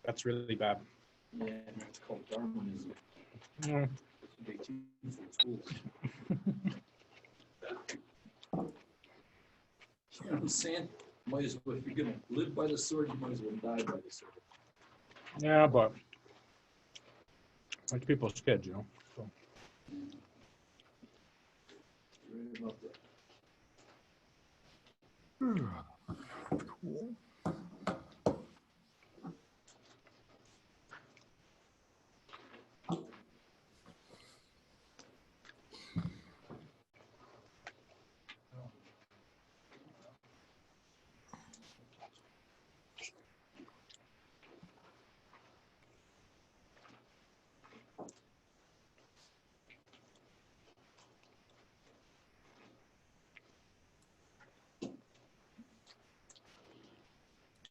That's really bad. Yeah, and that's called Darwinism. Mm. They teach in school. You know what I'm saying? Might as well, if you're gonna live by the sword, you might as well die by the sword. Yeah, but like people's kids, you know. So. Right about that. Cool.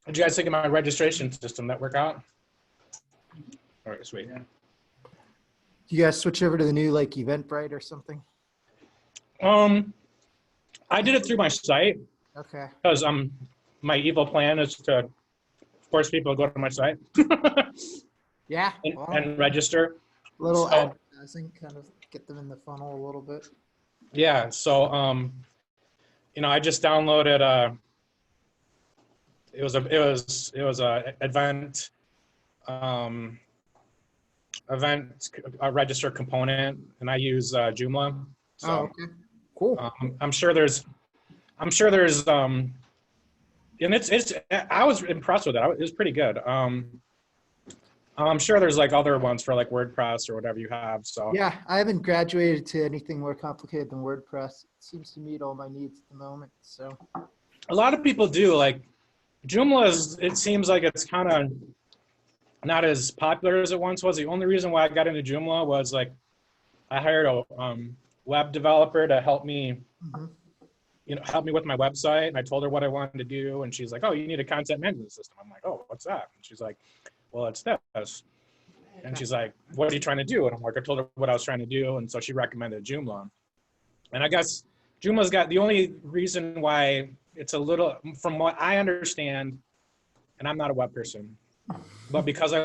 Did you guys think of my registration system that work out? All right, sweet. Yeah. You guys switch over to the new like Eventbrite or something? I did it through my site Okay. because my evil plan is to force people to go to my site Yeah. and, Well, and register. little So, advertising, kind of get them in the funnel a little bit. yeah, so you know, I just downloaded it was a event register component, and I use Joomla. So Oh, okay. Cool. I'm sure there's and it's I was impressed with it. It was pretty good. I'm sure there's like other ones for like WordPress or whatever you have. So Yeah, I haven't graduated to anything more complicated than WordPress. It seems to meet all my needs at the moment. So a lot of people do. Like Joomla is, it seems like it's kind of not as popular as it once was. The only reason why I got into Joomla was like I hired a web developer to help me, help me with my website. And I told her what I wanted to do, and she's like, "Oh, you need a content management system." I'm like, "Oh, what's that?" And she's like, "Well, it's this." And she's like, "What are you trying to do?" And I'm like, I told her what I was trying to do, and so she recommended Joomla. And I guess Joomla's got the only reason why it's a little, from what I understand, and I'm not a web person, but because I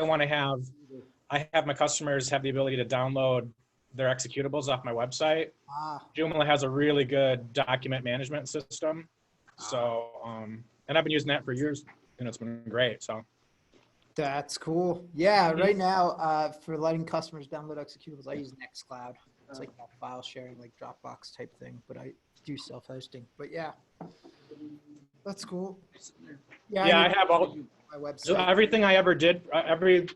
have my customers have the ability to download their executables off my website. Joomla has a really good document management system. So, and I've been using that for years, and it's been great. So that's cool. Yeah, right now for letting customers download executables, I use Nextcloud. It's like a file sharing, like Dropbox type thing, but I do self-hosting. But yeah, that's cool. yeah, I have all my website. So everything I ever did, every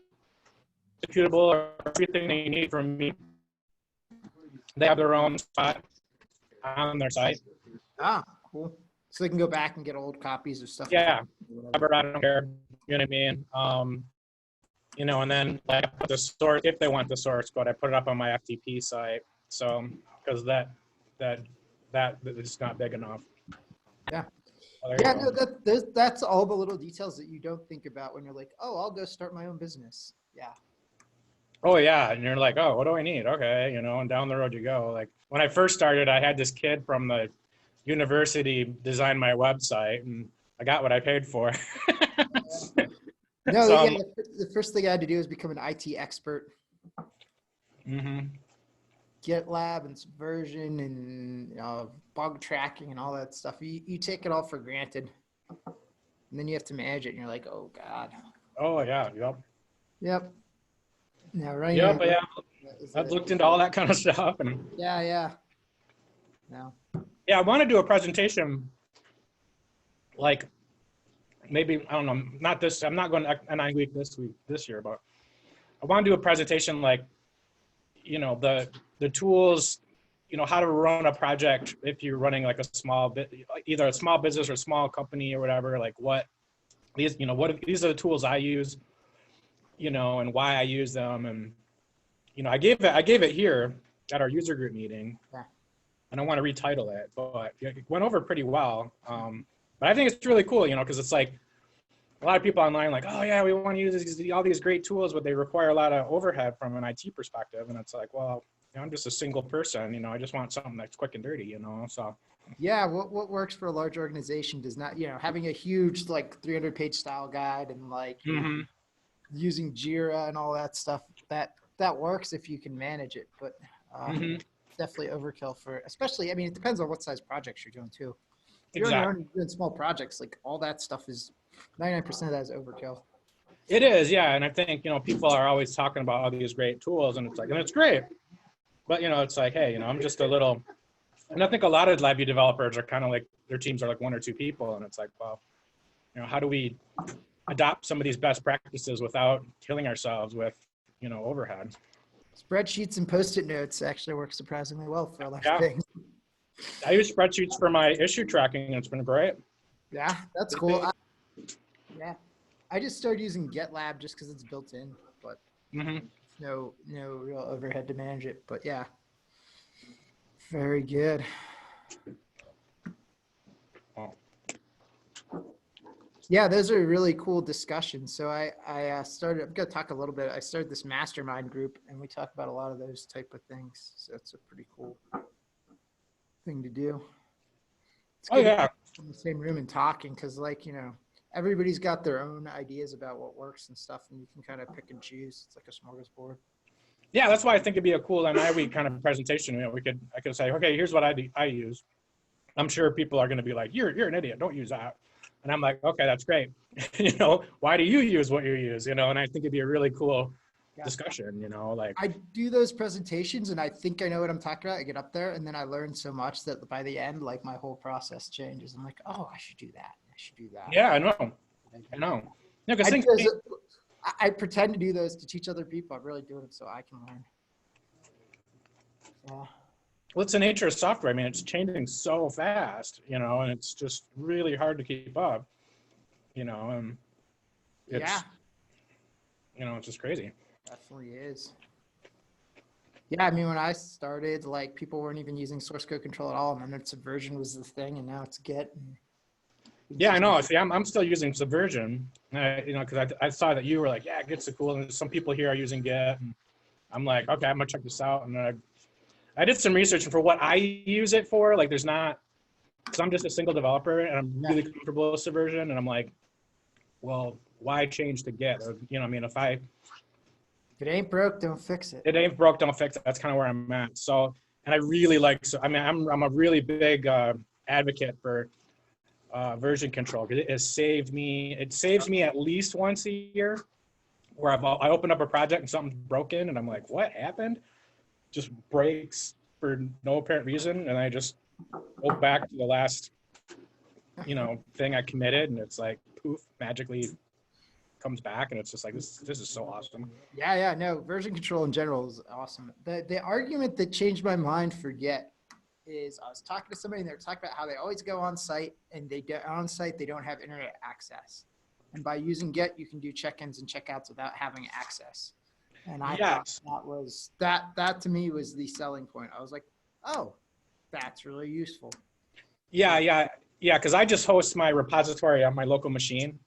executable or everything they need from me, they have their own spot on their site. Ah, cool. So they can go back and get old copies of stuff. Yeah, I don't care. You know what I mean? And then like I put the source, if they want the source code, I put it up on my FTP site. So because that is not big enough. Yeah. Well, Yeah, no, that's all the little details that you don't think about when you're like, oh, I'll go start my own business. Yeah. Oh yeah, and you're like, oh, what do I need? Okay, and down the road you go. Like when I first started, I had this kid from the university design my website, and I got what I paid for. No, So, yeah, the first thing I had to do was become an IT expert. GitLab and Subversion and bug tracking and all that stuff. You take it all for granted, and then you have to manage it, and you're like, oh God. Oh yeah, Yep. Now, right yep, now, yeah. I've looked into all that kind of stuff, and yeah. No. yeah, I want to do a presentation, like maybe I don't know, not this. I'm not going to NI week this year, but I want to do a presentation like, the tools, how to run a project if you're running like a small bit, either a small business or a small company or whatever. Like these are the tools I use, and why I use them, and I gave it here at our user group meeting, and I want to retitle it, but it went over pretty well. But I think it's really cool, because it's like a lot of people online like, oh yeah, we want to use all these great tools, but they require a lot of overhead from an IT perspective, and it's like, well, I'm just a single person, I just want something that's quick and dirty, so. Yeah, what works for a large organization does not, having a huge like 300-page style guide and like using Jira and all that stuff, that works if you can manage it, but Mhm. definitely overkill for, especially, I mean, it depends on what size projects you're doing too. If you're on your Exactly. own doing small projects, like all that stuff is 99% of that is overkill. It is, yeah. And I think, people are always talking about all these great tools, and it's like, and it's great. But, it's like, hey, I'm just a little, and I think a lot of LabVIEW developers are kind of like, their teams are like 1 or 2 people. And it's like, well, how do we adopt some of these best practices without killing ourselves with, overhead? Spreadsheets and Post-it notes actually work surprisingly well for other Yeah. things. I use spreadsheets for my issue tracking, and it's been great. Yeah, that's cool. Yeah, I just started using GitLab just because it's built in, but Mm-hmm. no real overhead to manage it. But yeah, very good. Oh. Yeah, those are really cool discussions. So I started, I'm going to talk a little bit. I started this mastermind group and we talk about a lot of those type of things. So it's a pretty cool thing to do. It's Oh, good yeah. in the same room and talking because everybody's got their own ideas about what works and stuff, and you can kind of pick and choose. It's like a smorgasbord. Yeah, that's why I think it'd be a cool MI week kind of presentation. I could say, okay, here's what I use. I'm sure people are going to be like, you're an idiot. Don't use that. And I'm like, okay, that's great. Why do you use what you use? And I think it'd be a really cool discussion, like. I do those presentations and I think I know what I'm talking about. I get up there and then I learn so much that by the end, like my whole process changes. I'm like, oh, I should do that. I should do that. Yeah, I know. Yeah, because I pretend to do those to teach other people. I'm really doing it so I can learn. Yeah. Well, it's the nature of software. I mean, it's changing so fast, and it's just really hard to keep up, and it's, it's just crazy. Definitely is. Yeah, I mean, when I started, like people weren't even using source code control at all, and then Subversion was the thing, and now it's Git. Yeah, I know. See, I'm still using Subversion, because I saw that you were like, yeah, Git's so cool, and some people here are using Git, and I'm like, okay, I'm gonna check this out, and I did some research, and for what I use it for, like, there's not, because I'm just a single developer, and I'm really comfortable with Subversion, and I'm like, well, why change to Git? Or, I mean, if it ain't broke, don't fix it. It ain't broke, don't fix it. That's kind of where I'm at. So, and I really like, so I mean, I'm a really big advocate for version control, because it saves me at least once a year where I open up a project and something's broken and I'm like, what happened? Just breaks for no apparent reason. And I just go back to the last, thing I committed, and it's like, poof, magically comes back, and it's just like, this is so awesome. Yeah, no, version control in general is awesome. The argument that changed my mind for Git is I was talking to somebody and they were talking about how they always go on site and they don't have internet access. And by using Git, you can do check-ins and checkouts without having access. And I thought that to me was the selling point. I was like, oh, that's really useful. Yeah. Because I just host my repository on my local machine.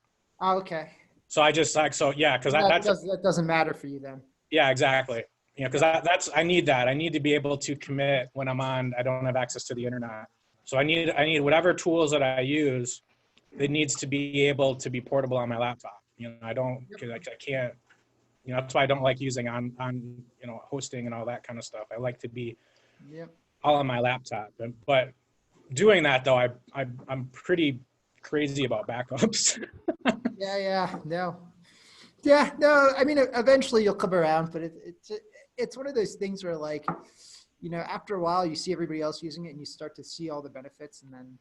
Oh, okay. So I just like, because that doesn't matter for you then. Yeah, exactly. Because I need that. I need to be able to commit when I don't have access to the internet. So I need whatever tools that I use, it needs to be able to be portable on my laptop. I don't, because I can't, that's why I don't like using on hosting and all that kind of stuff. I like to be all on my laptop. But doing that though, I'm pretty crazy about backups. No. I mean, eventually you'll come around, but it's one of those things where, like, after a while you see everybody else using it and you start to see all the benefits, and then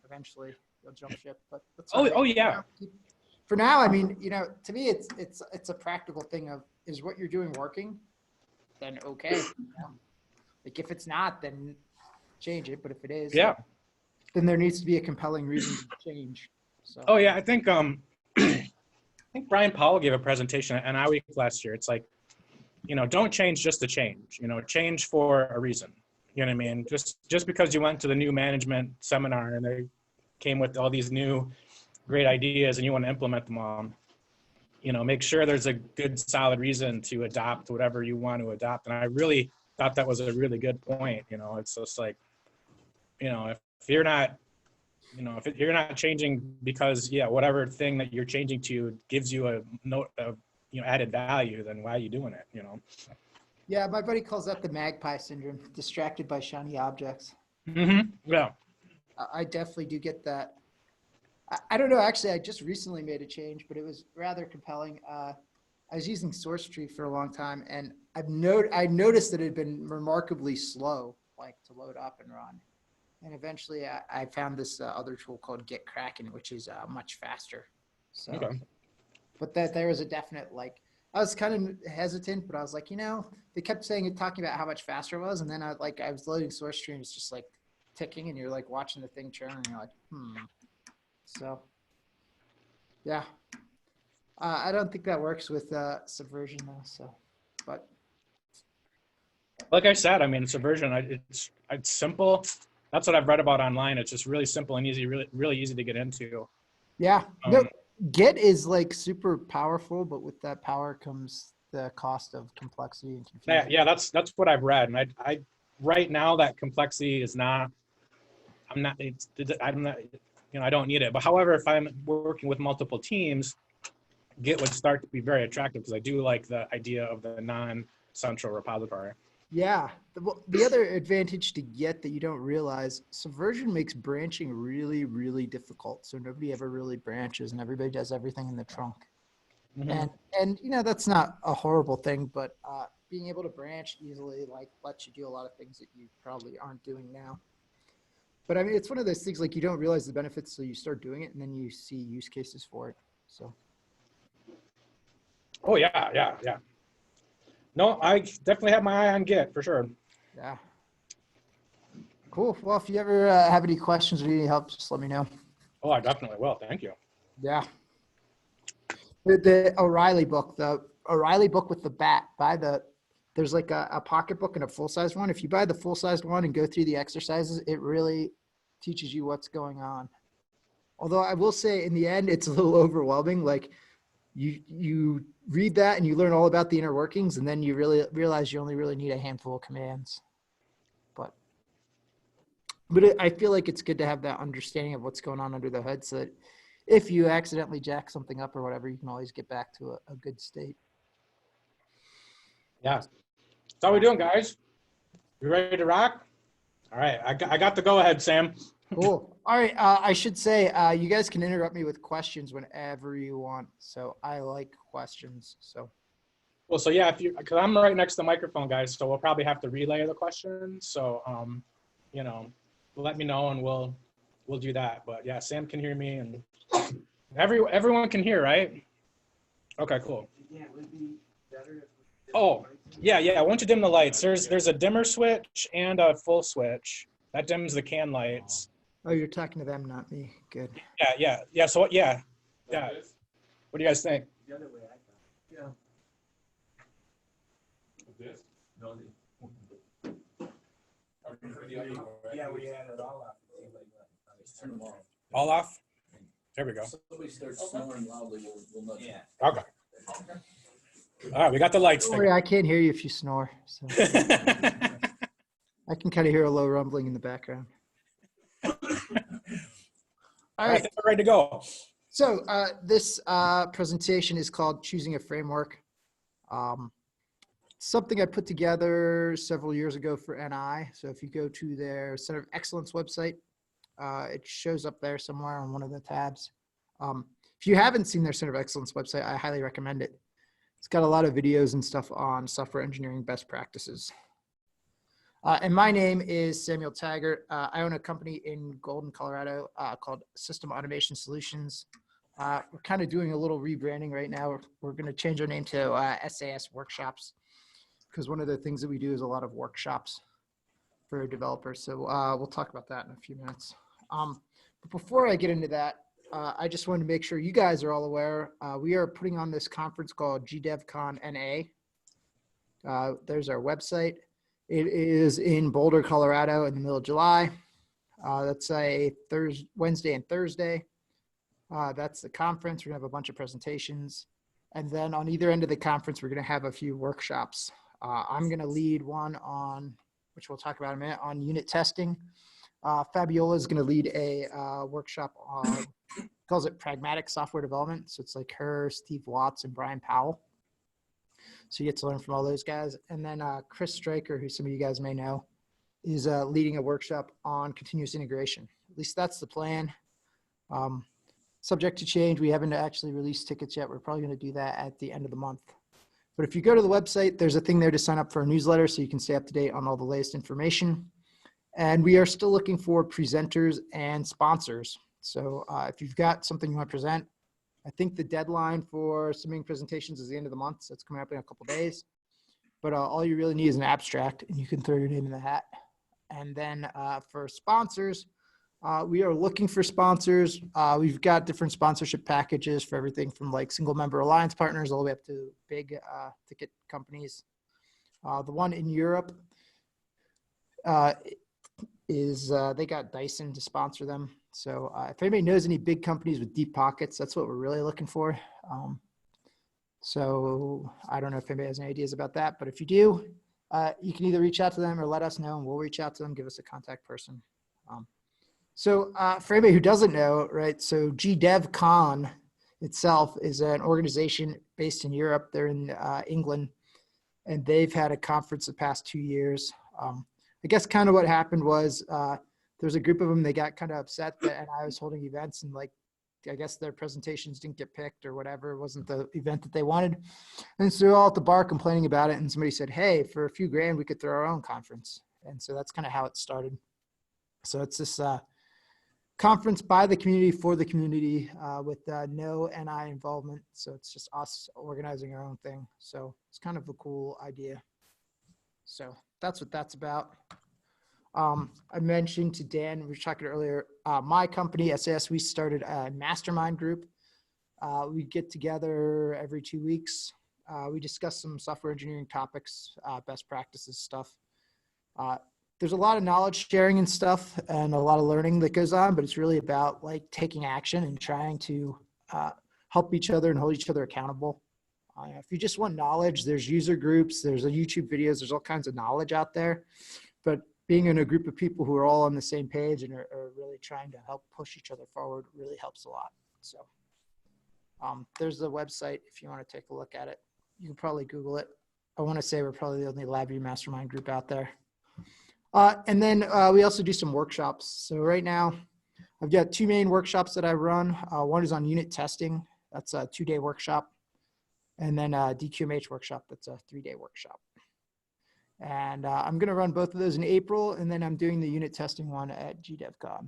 eventually you'll jump ship. But that's yeah. For now, I mean, to me, it's a practical thing of, is what you're doing working? Then okay. Like if it's not, then change it. But if it is, then there needs to be a compelling reason to change. So. Oh yeah, I think Brian Powell gave a presentation at NI Week last year. It's like, don't change just to change. Change for a reason. You know what I mean? Just because you went to the new management seminar and they came with all these new great ideas and you want to implement them all, make sure there's a good solid reason to adopt whatever you want to adopt. And I really thought that was a really good point. It's just like, if you're not, if you're not changing because whatever thing that you're changing to gives you a added value, then why are you doing it? Yeah, my buddy calls that the magpie syndrome, distracted by shiny objects. Yeah. I definitely do get that. I don't know. Actually, I just recently made a change, but it was rather compelling. I was using SourceTree for a long time, and I noticed that it had been remarkably slow, like to load up and run. And eventually, I found this other tool called Get Kraken, which is much faster. So, Okay. but that there was a definite like. I was kind of hesitant, but I was like, they kept talking about how much faster it was, and then I was loading SourceTree, and it's just like ticking, and you're like watching the thing churn, and you're like, So, yeah, I don't think that works with Subversion though. So, but Like I said, I mean, Subversion, it's simple. That's what I've read about online. It's just really simple and easy, really, really easy to get into. yeah, no, Git is like super powerful, but with that power comes the cost of complexity and confusion. Yeah, that's what I've read, and I right now that complexity is not. I'm not. I don't need it. But however, if I'm working with multiple teams, Git would start to be very attractive because I do like the idea of the non-central repository. Yeah. The other advantage to Git that you don't realize, Subversion makes branching really, really difficult. So nobody ever really branches and everybody does everything in the trunk. And that's not a horrible thing, but being able to branch easily lets you do a lot of things that you probably aren't doing now. But I mean, it's one of those things like you don't realize the benefits till you start doing it, and then you see use cases for it. So. Oh yeah. No, I definitely have my eye on Git for sure. Yeah. Cool. Well, if you ever have any questions or need any help, just let me know. Oh, I definitely will. Thank you. Yeah. The O'Reilly book with the bat. There's like a pocket book and a full-sized one. If you buy the full-sized one and go through the exercises, it really teaches you what's going on. Although I will say in the end, it's a little overwhelming. Like you read that and you learn all about the inner workings, and then you really realize you only really need a handful of commands. But I feel like it's good to have that understanding of what's going on under the hood so that if you accidentally jack something up or whatever, you can always get back to a good state. Yeah. So how we doing, guys? You ready to rock? All right. I got the go ahead, Sam. Cool. All right. I should say you guys can interrupt me with questions whenever you want. So I like questions. So. Well, so yeah, because I'm right next to the microphone, guys, so we'll probably have to relay the questions. So, let me know and we'll do that. But yeah, Sam can hear me and everyone can hear, right? Okay, cool. Yeah, it would be better if. Oh, yeah. Why don't you dim the lights? There's a dimmer switch and a full switch. That dims the can lights. Oh, you're talking to them, not me. Good. Yeah. So yeah. What do you guys think? The other way I thought. This? No, Yeah, we had it all up. turn them off. All off? There we go. Somebody starts snoring loudly, we'll nudge them. Okay. All right, we got the lights. Don't worry, I can't hear you if you snore. So I can kind of hear a low rumbling in the background. All right, we're ready to go. So this presentation is called Choosing a Framework. Something I put together several years ago for NI. So if you go to their Center of Excellence website, it shows up there somewhere on one of the tabs. If you haven't seen their Center of Excellence website, I highly recommend it. It's got a lot of videos and stuff on software engineering best practices. And my name is Samuel Taggart. I own a company in Golden, Colorado called System Automation Solutions. We're kind of doing a little rebranding right now. We're going to change our name to SAS Workshops because one of the things that we do is a lot of workshops for developers. So we'll talk about that in a few minutes. But before I get into that, I just wanted to make sure you guys are all aware. We are putting on this conference called GDevCon NA. There's our website. It is in Boulder, Colorado in the middle of July. That's a Wednesday and Thursday. That's the conference. We're gonna have a bunch of presentations. And then on either end of the conference, we're gonna have a few workshops. I'm gonna lead one on, which we'll talk about in a minute, on unit testing. Fabiola is gonna lead a workshop on, calls it pragmatic software development. So it's like her, Steve Watts, and Brian Powell. So you get to learn from all those guys. And then Chris Stryker, who some of you guys may know, is leading a workshop on continuous integration. At least that's the plan. Subject to change. We haven't actually released tickets yet. We're probably going to do that at the end of the month. But if you go to the website, there's a thing there to sign up for a newsletter so you can stay up to date on all the latest information. And we are still looking for presenters and sponsors. So if you've got something you want to present, I think the deadline for submitting presentations is the end of the month. So it's coming up in a couple days. But all you really need is an abstract, and you can throw your name in the hat. And then for sponsors, we are looking for sponsors. We've got different sponsorship packages for everything from like single member alliance partners all the way up to big ticket companies. The one in Europe is they got Dyson to sponsor them. So if anybody knows any big companies with deep pockets, that's what we're really looking for. So I don't know if anybody has any ideas about that, but if you do, you can either reach out to them or let us know, and we'll reach out to them, give us a contact person. So for anybody who doesn't know, right, so GDevCon itself is an organization based in Europe. They're in England, and they've had a conference the past 2 years. I guess kind of what happened was there's a group of them, they got kind of upset that I was holding events, and like, I guess their presentations didn't get picked or whatever. It wasn't the event that they wanted. And so they're all at the bar complaining about it. And somebody said, hey, for a few grand, we could throw our own conference. And so that's kind of how it started. So it's this conference by the community for the community with no NI involvement. So it's just us organizing our own thing. So it's kind of a cool idea. So that's what that's about. I mentioned to Dan, we were talking earlier, my company, SAS, we started a mastermind group. We get together every 2 weeks. We discuss some software engineering topics, best practices stuff. There's a lot of knowledge sharing and stuff and a lot of learning that goes on, but it's really about like taking action and trying to help each other and hold each other accountable. If you just want knowledge, there's user groups, there's YouTube videos, there's all kinds of knowledge out there. But being in a group of people who are all on the same page and are really trying to help push each other forward really helps a lot. So there's the website if you want to take a look at it. You can probably Google it. I want to say we're probably the only LabVIEW mastermind group out there. And then we also do some workshops. So right now, I've got 2 main workshops that I run. One is on unit testing. That's a 2-day workshop. And then a DQMH workshop. That's a 3-day workshop. And I'm going to run both of those in April, and then I'm doing the unit testing one at GDevCon.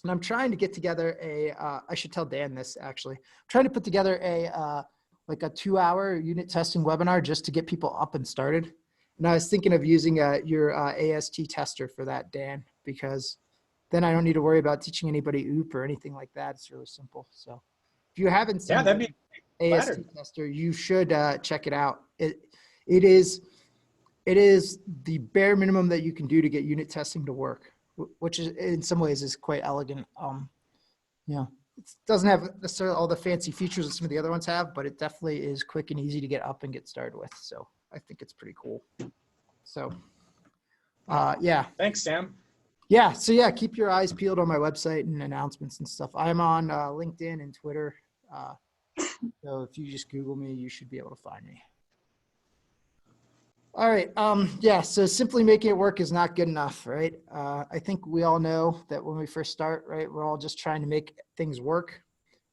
And I'm trying to get together I should tell Dan this actually, I'm trying to put together like a 2-hour unit testing webinar just to get people up and started. And I was thinking of using your AST tester for that, Dan, because then I don't need to worry about teaching anybody OOP or anything like that. It's really simple. So if you haven't seen that'd be AST better. tester, you should check it out. It is the bare minimum that you can do to get unit testing to work, which is in some ways is quite elegant. You know, it doesn't have necessarily all the fancy features that some of the other ones have, but it definitely is quick and easy to get up and get started with. So I think it's pretty cool. So yeah. Thanks, Sam. Yeah. So yeah, keep your eyes peeled on my website and announcements and stuff. I'm on LinkedIn and Twitter. So if you just Google me, you should be able to find me. All right. Yeah. So simply making it work is not good enough, right? I think we all know that when we first start, right, we're all just trying to make things work,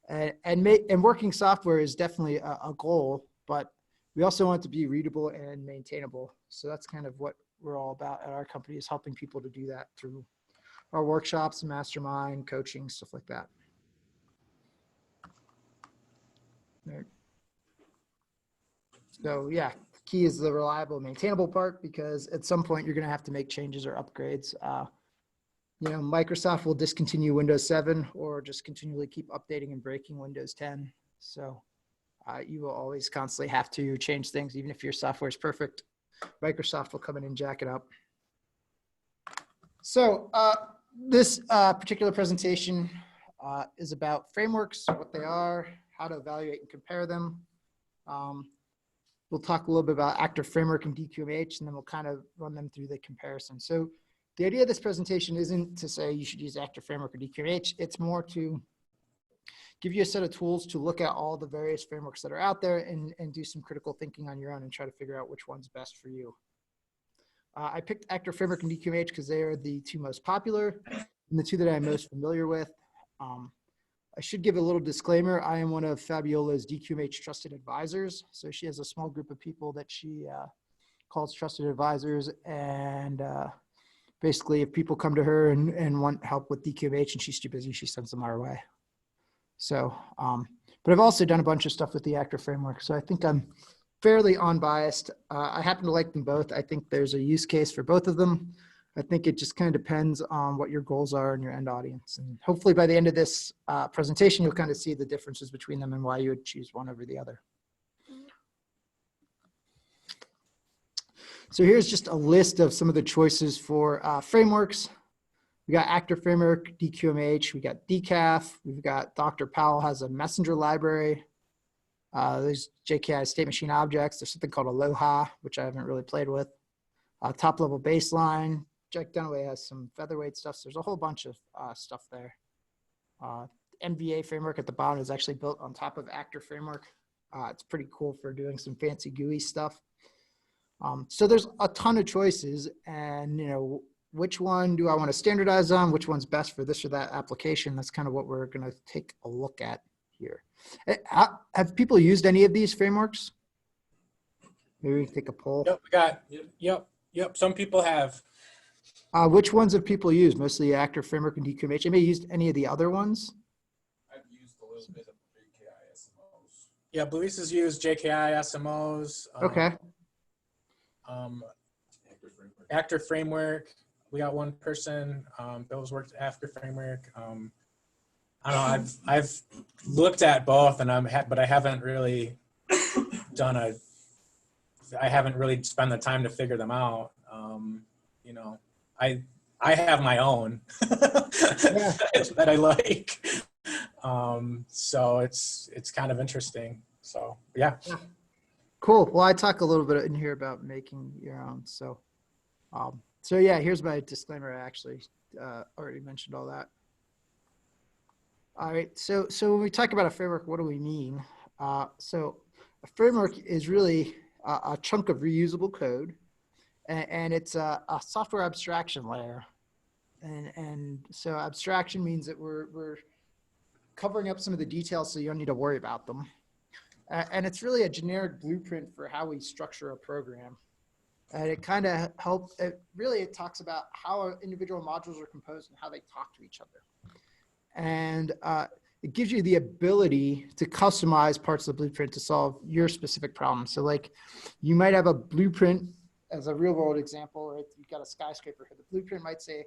and working software is definitely a goal, but we also want it to be readable and maintainable. So that's kind of what we're all about at our company, is helping people to do that through our workshops, mastermind, coaching, stuff like that. All right. So yeah, the key is the reliable, maintainable part, because at some point you're going to have to make changes or upgrades. You know, Microsoft will discontinue Windows 7 or just continually keep updating and breaking Windows 10. So you will always constantly have to change things, even if your software is perfect. Microsoft will come in and jack it up. So this particular presentation is about frameworks, what they are, how to evaluate and compare them. We'll talk a little bit about active framework and DQMH, and then we'll kind of run them through the comparison. So the idea of this presentation isn't to say you should use active framework or DQMH. It's more to give you a set of tools to look at all the various frameworks that are out there and do some critical thinking on your own and try to figure out which one's best for you. I picked Actor Framework and DQMH because they are the two most popular and the two that I'm most familiar with. I should give a little disclaimer. I am one of Fabiola's DQMH trusted advisors. So she has a small group of people that she calls trusted advisors. And basically, if people come to her and want help with DQMH and she's too busy, she sends them our way. So, but I've also done a bunch of stuff with the Actor Framework. So I think I'm fairly unbiased. I happen to like them both. I think there's a use case for both of them. I think it just kind of depends on what your goals are and your end audience. And hopefully by the end of this presentation, you'll kind of see the differences between them and why you would choose one over the other. So here's just a list of some of the choices for frameworks. We got Actor Framework, DQMH, we got DCAF, we've got Dr. Powell has a messenger library. There's JKI state machine objects. There's something called Aloha, which I haven't really played with. Top level baseline. Jack Dunaway has some featherweight stuff. So there's a whole bunch of stuff there. NVA framework at the bottom is actually built on top of Actor Framework. It's pretty cool for doing some fancy GUI stuff. So there's a ton of choices, and you know, which one do I want to standardize on? Which one's best for this or that application? That's kind of what we're going to take a look at here. Have people used any of these frameworks? Maybe we can take a poll. Yep, we got, yep. Some people have. Which ones have people used? Mostly Actor Framework and DQMH. Have you used any of the other ones? I've used a little bit of JKI SMOs. Yeah, Luis has used JKI SMOs. Okay. Actor Framework. We got one person. Bill's worked at Actor Framework. I don't know. I've looked at both, and but I haven't really done I haven't really spent the time to figure them out. You know, I have my own that I like. So it's kind of interesting. So yeah. Cool. Well, I talk a little bit in here about making your own. So, so yeah, here's my disclaimer. I actually already mentioned all that. All right. So when we talk about a framework, what do we mean? So a framework is really a chunk of reusable code, and it's a software abstraction layer. And so abstraction means that we're covering up some of the details so you don't need to worry about them. And it's really a generic blueprint for how we structure a program. And it kind of helps, it talks about how our individual modules are composed and how they talk to each other. And it gives you the ability to customize parts of the blueprint to solve your specific problem. So like you might have a blueprint as a real world example, right? You've got a skyscraper here. The blueprint might say,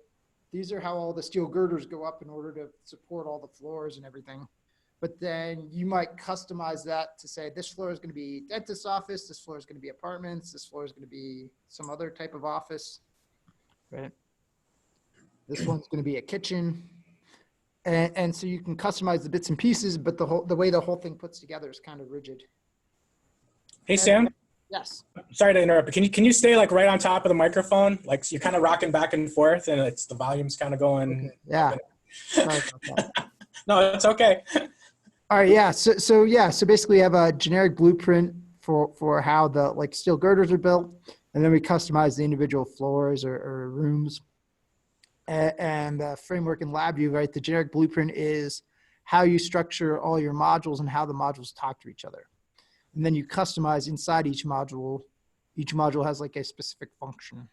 these are how all the steel girders go up in order to support all the floors and everything. But then you might customize that to say, this floor is going to be dentist's office, this floor is going to be apartments, this floor is going to be some other type of office, right? This one's going to be a kitchen. And so you can customize the bits and pieces, but the way the whole thing puts together is kind of rigid. Hey, Sam. Yes. Sorry to interrupt, but can you stay like right on top of the microphone? Like so you're kind of rocking back and forth, and the volume's kind of going. Okay. Yeah. Sorry about that. No, it's okay. All right. Yeah. So basically we have a generic blueprint for how the like steel girders are built, and then we customize the individual floors or rooms. And the framework in LabVIEW, right? The generic blueprint is how you structure all your modules and how the modules talk to each other. And then you customize inside each module. Each module has like a specific function.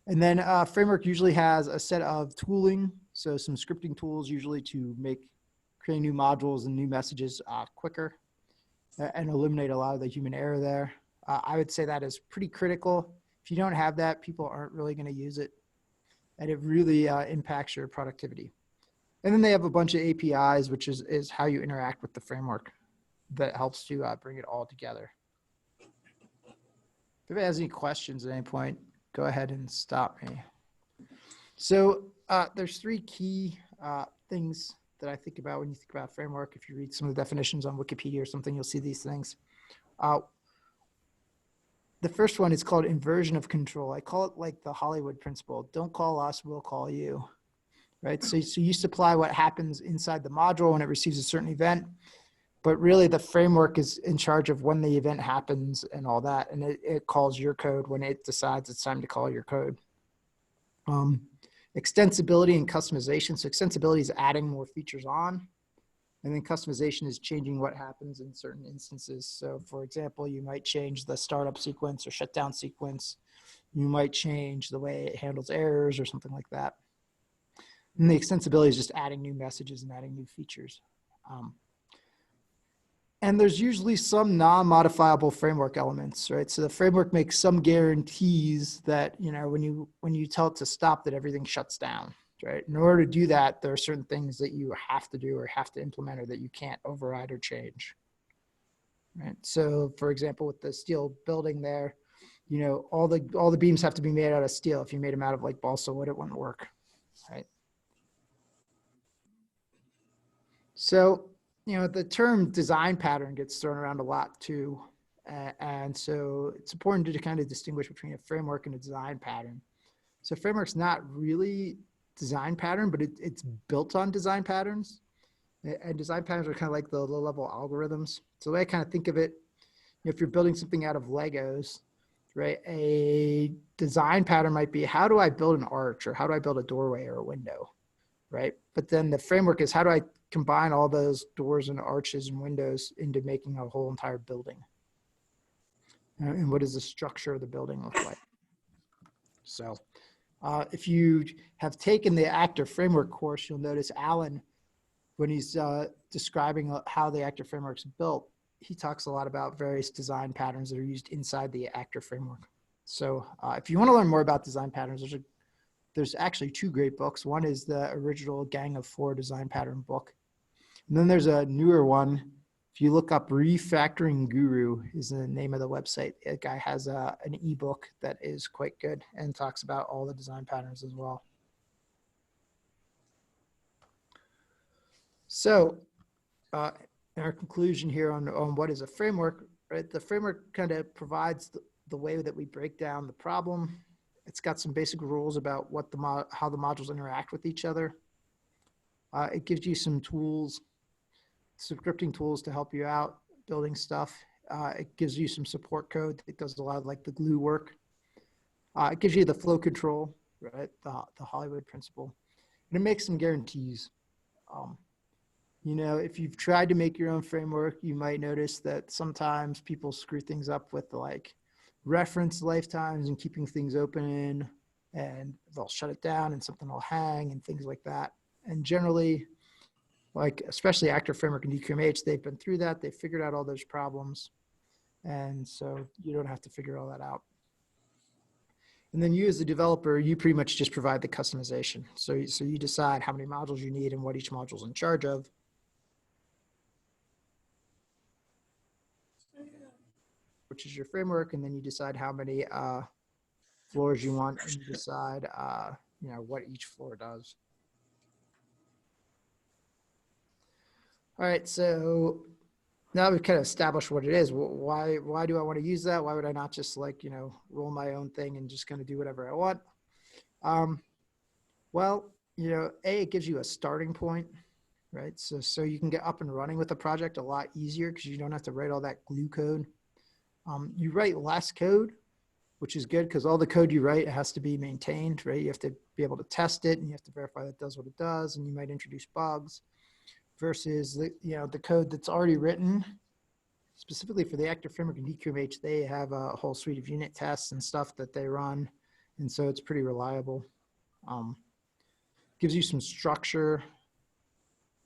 And then framework usually has a set of tooling. So some scripting tools usually to create new modules and new messages quicker and eliminate a lot of the human error there. I would say that is pretty critical. If you don't have that, people aren't really going to use it. And it really impacts your productivity. And then they have a bunch of APIs, which is how you interact with the framework that helps to bring it all together. If anybody has any questions at any point, go ahead and stop me. So there's three key things that I think about when you think about framework. If you read some of the definitions on Wikipedia or something, you'll see these things. The first one is called inversion of control. I call it like the Hollywood principle. Don't call us, we'll call you. right? So you supply what happens inside the module when it receives a certain event, but really the framework is in charge of when the event happens and all that. And it calls your code when it decides it's time to call your code. Extensibility and customization. So extensibility is adding more features on, and then customization is changing what happens in certain instances. So for example, you might change the startup sequence or shutdown sequence. You might change the way it handles errors or something like that. And the extensibility is just adding new messages and adding new features. And there's usually some non-modifiable framework elements, right? So the framework makes some guarantees that, you know, when you tell it to stop, that everything shuts down, right? In order to do that, there are certain things that you have to do or have to implement or that you can't override or change, right? So for example, with the steel building there, you know, all the beams have to be made out of steel. If you made them out of like balsa wood, it wouldn't work, right? So, you know, the term design pattern gets thrown around a lot too. And so it's important to kind of distinguish between a framework and a design pattern. So framework's not really design pattern, but it's built on design patterns. And design patterns are kind of like the low-level algorithms. So the way I kind of think of it, if you're building something out of Legos, right, a design pattern might be, how do I build an arch, or how do I build a doorway or a window, right? But then the framework is, how do I combine all those doors and arches and windows into making a whole entire building? And what does the structure of the building look like? So if you have taken the active framework course, you'll notice Alan, when he's describing how the active framework's built, he talks a lot about various design patterns that are used inside the active framework. So if you want to learn more about design patterns, there's actually two great books. One is the original Gang of Four design pattern book. And then there's a newer one. If you look up Refactoring Guru is the name of the website. That guy has an ebook that is quite good and talks about all the design patterns as well. So in our conclusion here on what is a framework, right? The framework kind of provides the way that we break down the problem. It's got some basic rules about what how the modules interact with each other. It gives you some tools, some scripting tools to help you out building stuff. It gives you some support code that does a lot of like the glue work. It gives you the flow control, right? The Hollywood principle. And it makes some guarantees. You know, if you've tried to make your own framework, you might notice that sometimes people screw things up with like reference lifetimes and keeping things open, and they'll shut it down and something will hang and things like that. And generally, like especially Active Framework and DQMH, they've been through that. They've figured out all those problems. And so you don't have to figure all that out. And then you as the developer, you pretty much just provide the customization. So you decide how many modules you need and what each module is in charge of. Which is your framework, and then you decide how many floors you want, and you decide you know, what each floor does. All right, so now we've kind of established what it is. Why do I want to use that? Why would I not just like, you know, roll my own thing and just kind of do whatever I want? Well, you know, it gives you a starting point, right? So you can get up and running with the project a lot easier because you don't have to write all that glue code. You write less code, which is good because all the code you write has to be maintained, right? You have to be able to test it and you have to verify that it does what it does, and you might introduce bugs versus the code that's already written. Specifically for the Active Framework and DQMH, they have a whole suite of unit tests and stuff that they run, and so it's pretty reliable. Gives you some structure.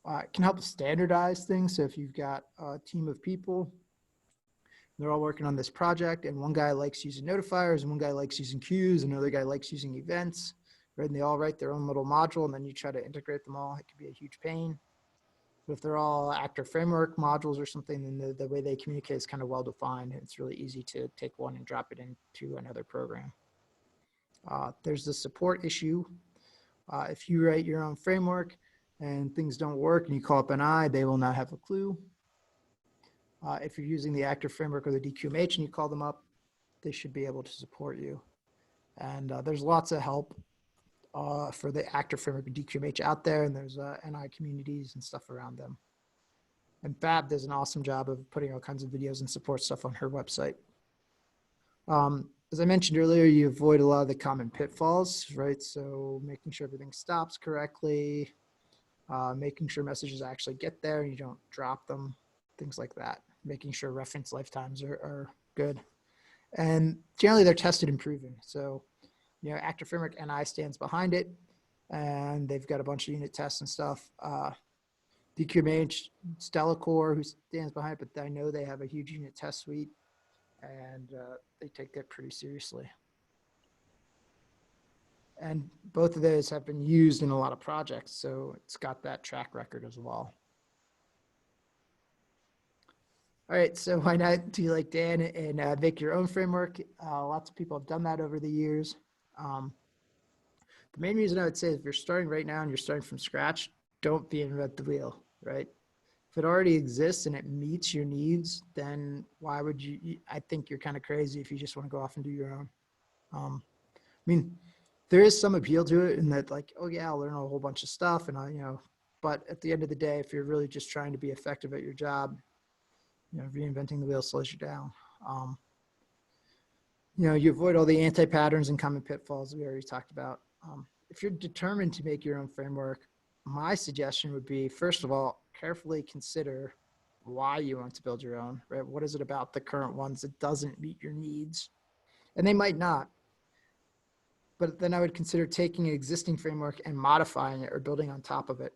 It can help standardize things. So if you've got a team of people, they're all working on this project, and one guy likes using notifiers, and one guy likes using queues, and another guy likes using events, right? And they all write their own little module, and then you try to integrate them all. It could be a huge pain. But if they're all Active Framework modules or something, then the way they communicate is kind of well-defined. It's really easy to take one and drop it into another program. There's the support issue. If you write your own framework and things don't work and you call up NI, they will not have a clue. If you're using the Active Framework or the DQMH and you call them up, they should be able to support you. And there's lots of help for the actor framework and DQMH out there, and there's NI communities and stuff around them. And Fab does an awesome job of putting all kinds of videos and support stuff on her website. As I mentioned earlier, you avoid a lot of the common pitfalls, right? So making sure everything stops correctly, making sure messages actually get there and you don't drop them, things like that. Making sure reference lifetimes are good. And generally they're tested and proven. So, you know, Actor Framework NI stands behind it, and they've got a bunch of unit tests and stuff. DQMH, Stella Core, who stands behind it, but I know they have a huge unit test suite, and they take that pretty seriously. And both of those have been used in a lot of projects, so it's got that track record as well. All right, so why not do like Dan and make your own framework? Lots of people have done that over the years. The main reason I would say is if you're starting right now and you're starting from scratch, don't reinvent the wheel, right? If it already exists and it meets your needs, then why would you? I think you're kind of crazy if you just want to go off and do your own. I mean, there is some appeal to it in that, like, oh yeah, I'll learn a whole bunch of stuff, and but at the end of the day, if you're really just trying to be effective at your job, reinventing the wheel slows you down. You avoid all the anti-patterns and common pitfalls we already talked about. If you're determined to make your own framework, my suggestion would be, first of all, carefully consider why you want to build your own, right? What is it about the current ones that doesn't meet your needs? And they might not. But then I would consider taking an existing framework and modifying it or building on top of it.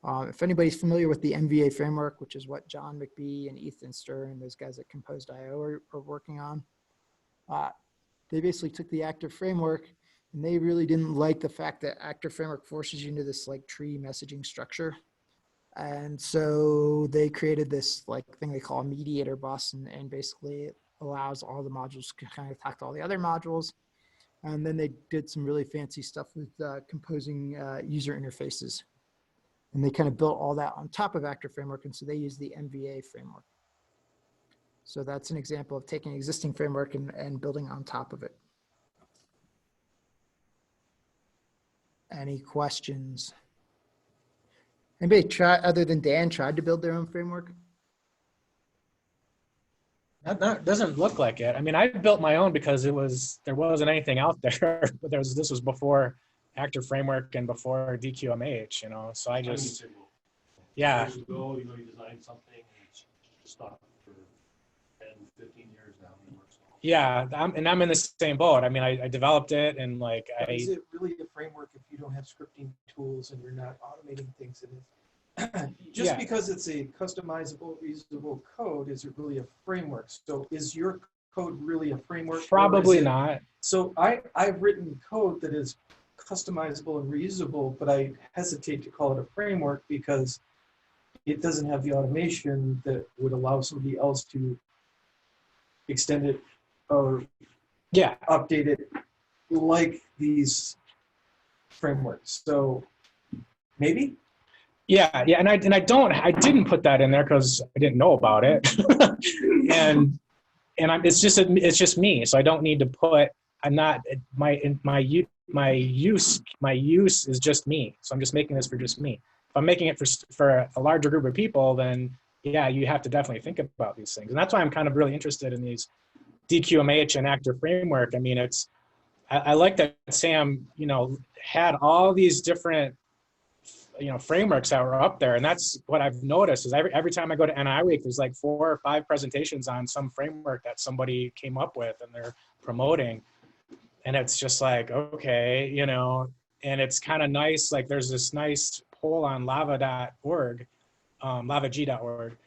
If anybody's familiar with the MVA framework, which is what John McBee and Ethan Sturr and those guys at Composed.io are working on, they basically took the active framework, and they really didn't like the fact that active framework forces you into this like tree messaging structure. And so they created this like thing they call a mediator bus, and basically it allows all the modules to kind of talk to all the other modules. And then they did some really fancy stuff with composing user interfaces. And they kind of built all that on top of Actor Framework, and so they use the MVA framework. So that's an example of taking an existing framework and building on top of it. Any questions? Anybody other than Dan, tried to build their own framework? That doesn't look like it. I mean, I built my own because there wasn't anything out there. But this was before Actor Framework and before DQMH, So I just, yeah. Years ago, you designed something and it's stopped for 10, 15 years now. Yeah, I'm in the same boat. I mean, I developed it, and like Is it really a framework if you don't have scripting tools and you're not automating things in it? Just Yeah. because it's a customizable, reusable code, is it really a framework? So is your code really a framework? Probably not. So I've written code that is customizable and reusable, but I hesitate to call it a framework because it doesn't have the automation that would allow somebody else to extend it or update it like these frameworks. So maybe? Yeah, and I didn't put that in there because I didn't know about it. and it's just me. So I don't need to put, my use is just me. So I'm just making this for just me. If I'm making it for a larger group of people, then yeah, you have to definitely think about these things. And that's why I'm kind of really interested in these DQMH and Actor Framework. I mean, I like that Sam, had all these different, frameworks that were up there. And that's what I've noticed is every time I go to NI Week, there's like 4 or 5 presentations on some framework that somebody came up with and they're promoting. And it's just like, okay, and it's kind of nice. Like there's this nice poll on lava.org, lavag.org,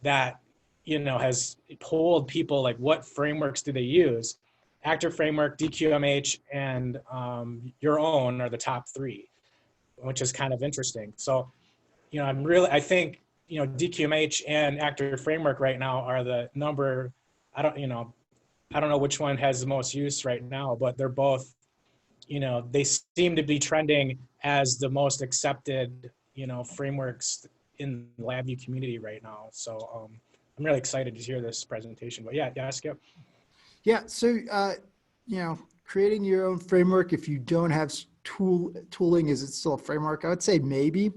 that, has polled people like what frameworks do they use. Actor Framework, DQMH, and your own are the top 3, which is kind of interesting. So, I think, DQMH and Actor Framework right now are the number, I don't know which one has the most use right now, but they're both, they seem to be trending as the most accepted, frameworks in the LabVIEW community right now. So I'm really excited to hear this presentation, but yeah, Skip. Yeah, so, creating your own framework, if you don't have tooling, is it still a framework? I would say maybe,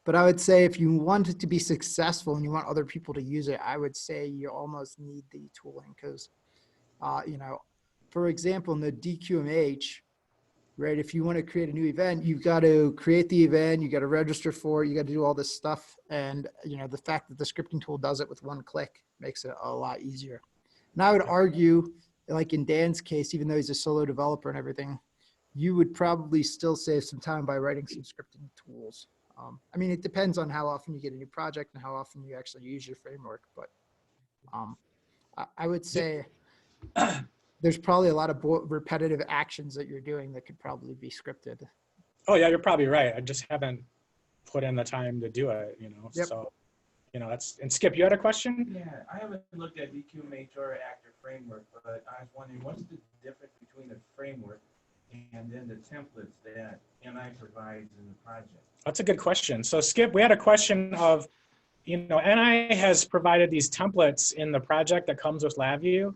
but I would say if you want it to be successful and you want other people to use it, I would say you almost need the tooling because, you know, for example, in the DQMH, right? If you want to create a new event, you've got to create the event, you got to register for it, you got to do all this stuff. And, you know, the fact that the scripting tool does it with one click makes it a lot easier. And I would argue, like in Dan's case, even though he's a solo developer and everything, you would probably still save some time by writing some scripting tools. I mean, it depends on how often you get a new project and how often you actually use your framework. But I would say there's probably a lot of repetitive actions that you're doing that could probably be scripted. Oh yeah, you're probably right. I just haven't put in the time to do it, you know. Yep. So, you know, that's, and Skip, you had a question? Yeah, I haven't looked at DQMH or Actor Framework, but I was wondering what's the difference between the framework and then the templates that NI provides in the project? That's a good question. So Skip, we had a question of, you know, NI has provided these templates in the project that comes with LabVIEW.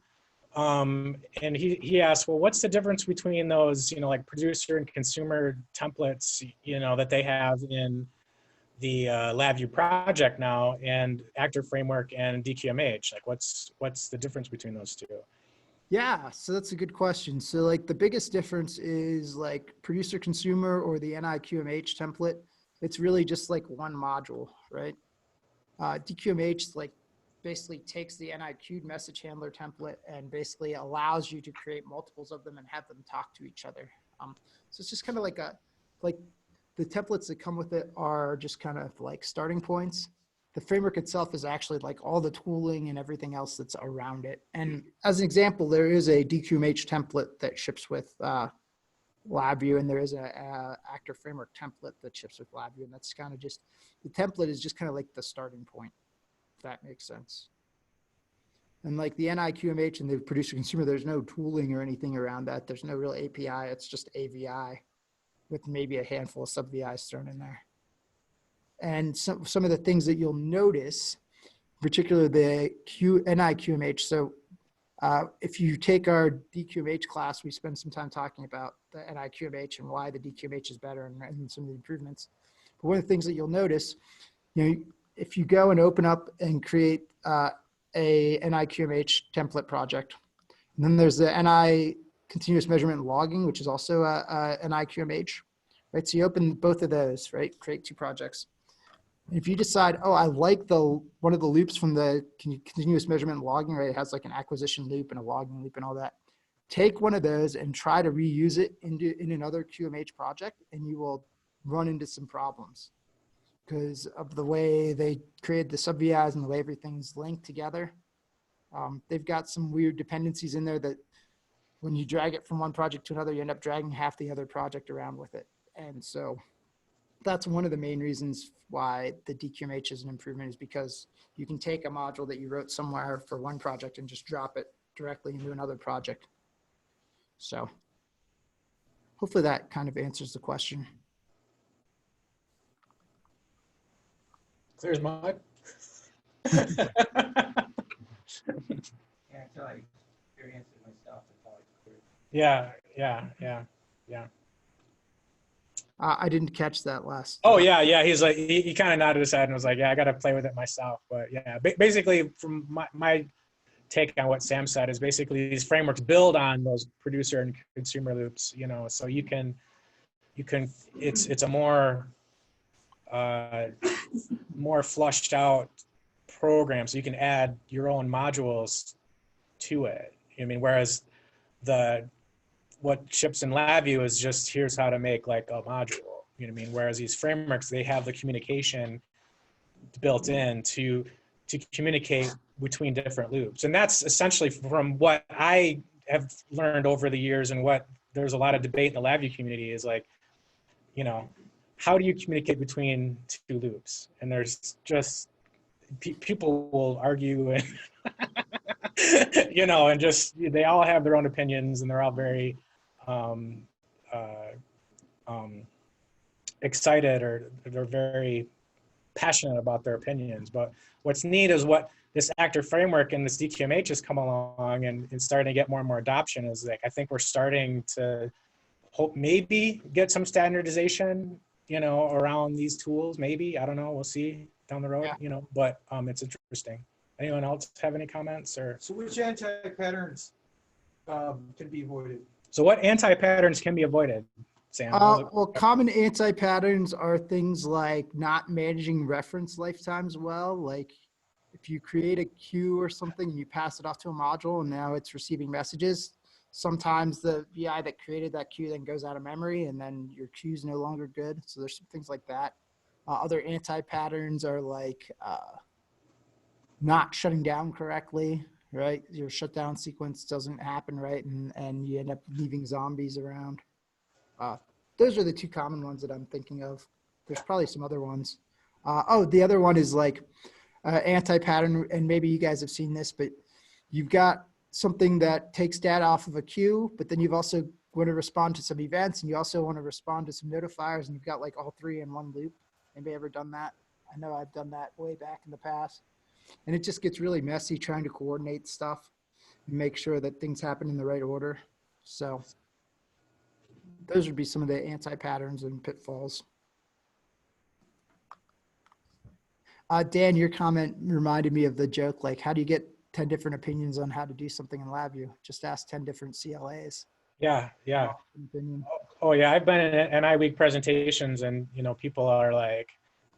And he asked, well, what's the difference between those, you know, like producer and consumer templates, you know, that they have in the LabVIEW project now and Actor Framework and DQMH? Like, what's the difference between those two? Yeah, so that's a good question. So like the biggest difference is like producer consumer or the NIQMH template. It's really just like one module, right? DQMH like basically takes the NIQ'd message handler template and basically allows you to create multiples of them and have them talk to each other. So it's just kind of like the templates that come with it are just kind of like starting points. The framework itself is actually like all the tooling and everything else that's around it. And as an example, there is a DQMH template that ships with LabVIEW, and there is a Actor Framework template that ships with LabVIEW, and that's kind of just, the template is just kind of like the starting point, if that makes sense. And like the NIQMH and the producer consumer, there's no tooling or anything around that. There's no real API. It's just AVI with maybe a handful of sub VIs thrown in there. And some of the things that you'll notice, particularly the NIQMH. So if you take our DQMH class, we spend some time talking about the NIQMH and why the DQMH is better and some of the improvements. But one of the things that you'll notice, you know, if you go and open up and create a NIQMH template project, and then there's the NI continuous measurement and logging, which is also a NIQMH, right? So you open both of those, right? Create two projects. If you decide, oh, I like one of the loops from the continuous measurement and logging, right? It has like an acquisition loop and a logging loop and all that. Take one of those and try to reuse it in another QMH project, and you will run into some problems because of the way they created the sub VIs and the way everything's linked together. They've got some weird dependencies in there that when you drag it from one project to another, you end up dragging half the other project around with it. And so that's one of the main reasons why the DQMH is an improvement, is because you can take a module that you wrote somewhere for one project and just drop it directly into another project. So hopefully that kind of answers the question. Clear as mud. Yeah, until I experienced it myself, it's always clear. Yeah. I didn't catch that last. Oh yeah. He's like, he kind of nodded his head and was like, yeah, I got to play with it myself. But yeah, basically from my take on what Sam said is basically these frameworks build on those producer and consumer loops, you know, so you can, it's a more flushed out program. So you can add your own modules to it. I mean, whereas what ships in LabVIEW is just, here's how to make like a module, you know what I mean? Whereas these frameworks, they have the communication built in to communicate between different loops. And that's essentially from what I have learned over the years, and what there's a lot of debate in the LabVIEW community is like, you know, how do you communicate between two loops? And there's just, people will argue and, you know, and just, they all have their own opinions, and they're all very excited, or they're very passionate about their opinions. But what's neat is what this Actor Framework and this DQMH has come along and starting to get more and more adoption is like, I think we're starting to hope maybe get some standardization, you know, around these tools. Maybe, I don't know. We'll see down the road, Yeah. you know. But it's interesting. Anyone else have any comments or? So which anti-patterns can be avoided? So what anti-patterns can be avoided, Sam? Well, common anti-patterns are things like not managing reference lifetimes well. Like if you create a queue or something and you pass it off to a module and now it's receiving messages, sometimes the VI that created that queue then goes out of memory and then your queue is no longer good. So there's some things like that. Other anti-patterns are like not shutting down correctly, right? Your shutdown sequence doesn't happen right, and you end up leaving zombies around. Those are the two common ones that I'm thinking of. There's probably some other ones. The other one is like anti-pattern, and maybe you guys have seen this, but you've got something that takes data off of a queue, but then you've also want to respond to some events, and you also want to respond to some notifiers, and you've got like all three in one loop. Anybody ever done that? I know I've done that way back in the past. And it just gets really messy trying to coordinate stuff and make sure that things happen in the right order. So those would be some of the anti-patterns and pitfalls. Dan, your comment reminded me of the joke, like, how do you get 10 different opinions on how to do something in LabVIEW? Just ask 10 different CLAs. Yeah, yeah. Opinion. Oh yeah, I've been in NI week presentations, and you know, people are like,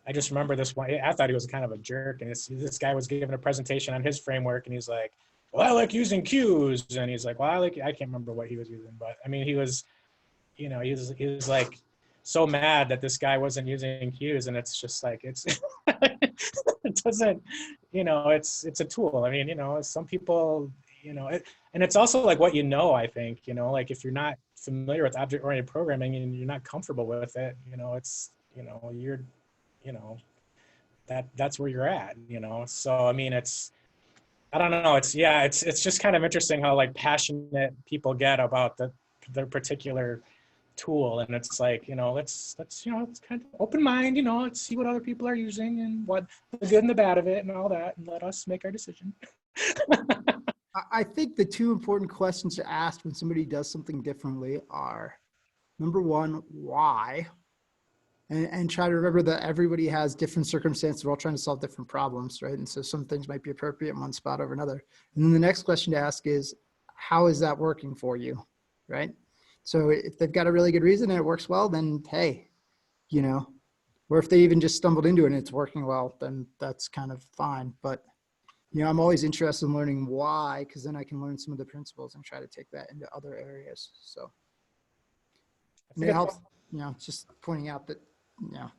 I just remember this one. I thought he was kind of a jerk, and this guy was giving a presentation on his framework, and he's like, "Well, I like using queues," and he's like, "Well, I can't remember what he was using, but I mean, he was, you know, he was like so mad that this guy wasn't using queues, and it's just like it's it doesn't, you know, it's a tool. I mean, you know, some people, you know, and it's also like what you know. I think, you know, like if you're not familiar with object-oriented programming and you're not comfortable with it, you know, it's, you know, you're, you know, that's where you're at, you know. So I mean, it's, I don't know, it's, yeah, it's just kind of interesting how like passionate people get about their particular tool, and it's like, you know, let's you know, it's kind of open mind, you know, let's see what other people are using and what the good and the bad of it and all that, and let us make our decision. I think the two important questions to ask when somebody does something differently are, number one, why? And try to remember that everybody has different circumstances. We're all trying to solve different problems, right? And so some things might be appropriate in one spot over another. And then the next question to ask is, how is that working for you, right? So if they've got a really good reason and it works well, then hey, you know, or if they even just stumbled into it and it's working well, then that's kind of fine. But, you know, I'm always interested in learning why, because then I can learn some of the principles and try to take that into other areas. So, and it helps, you know, just pointing out that, you know,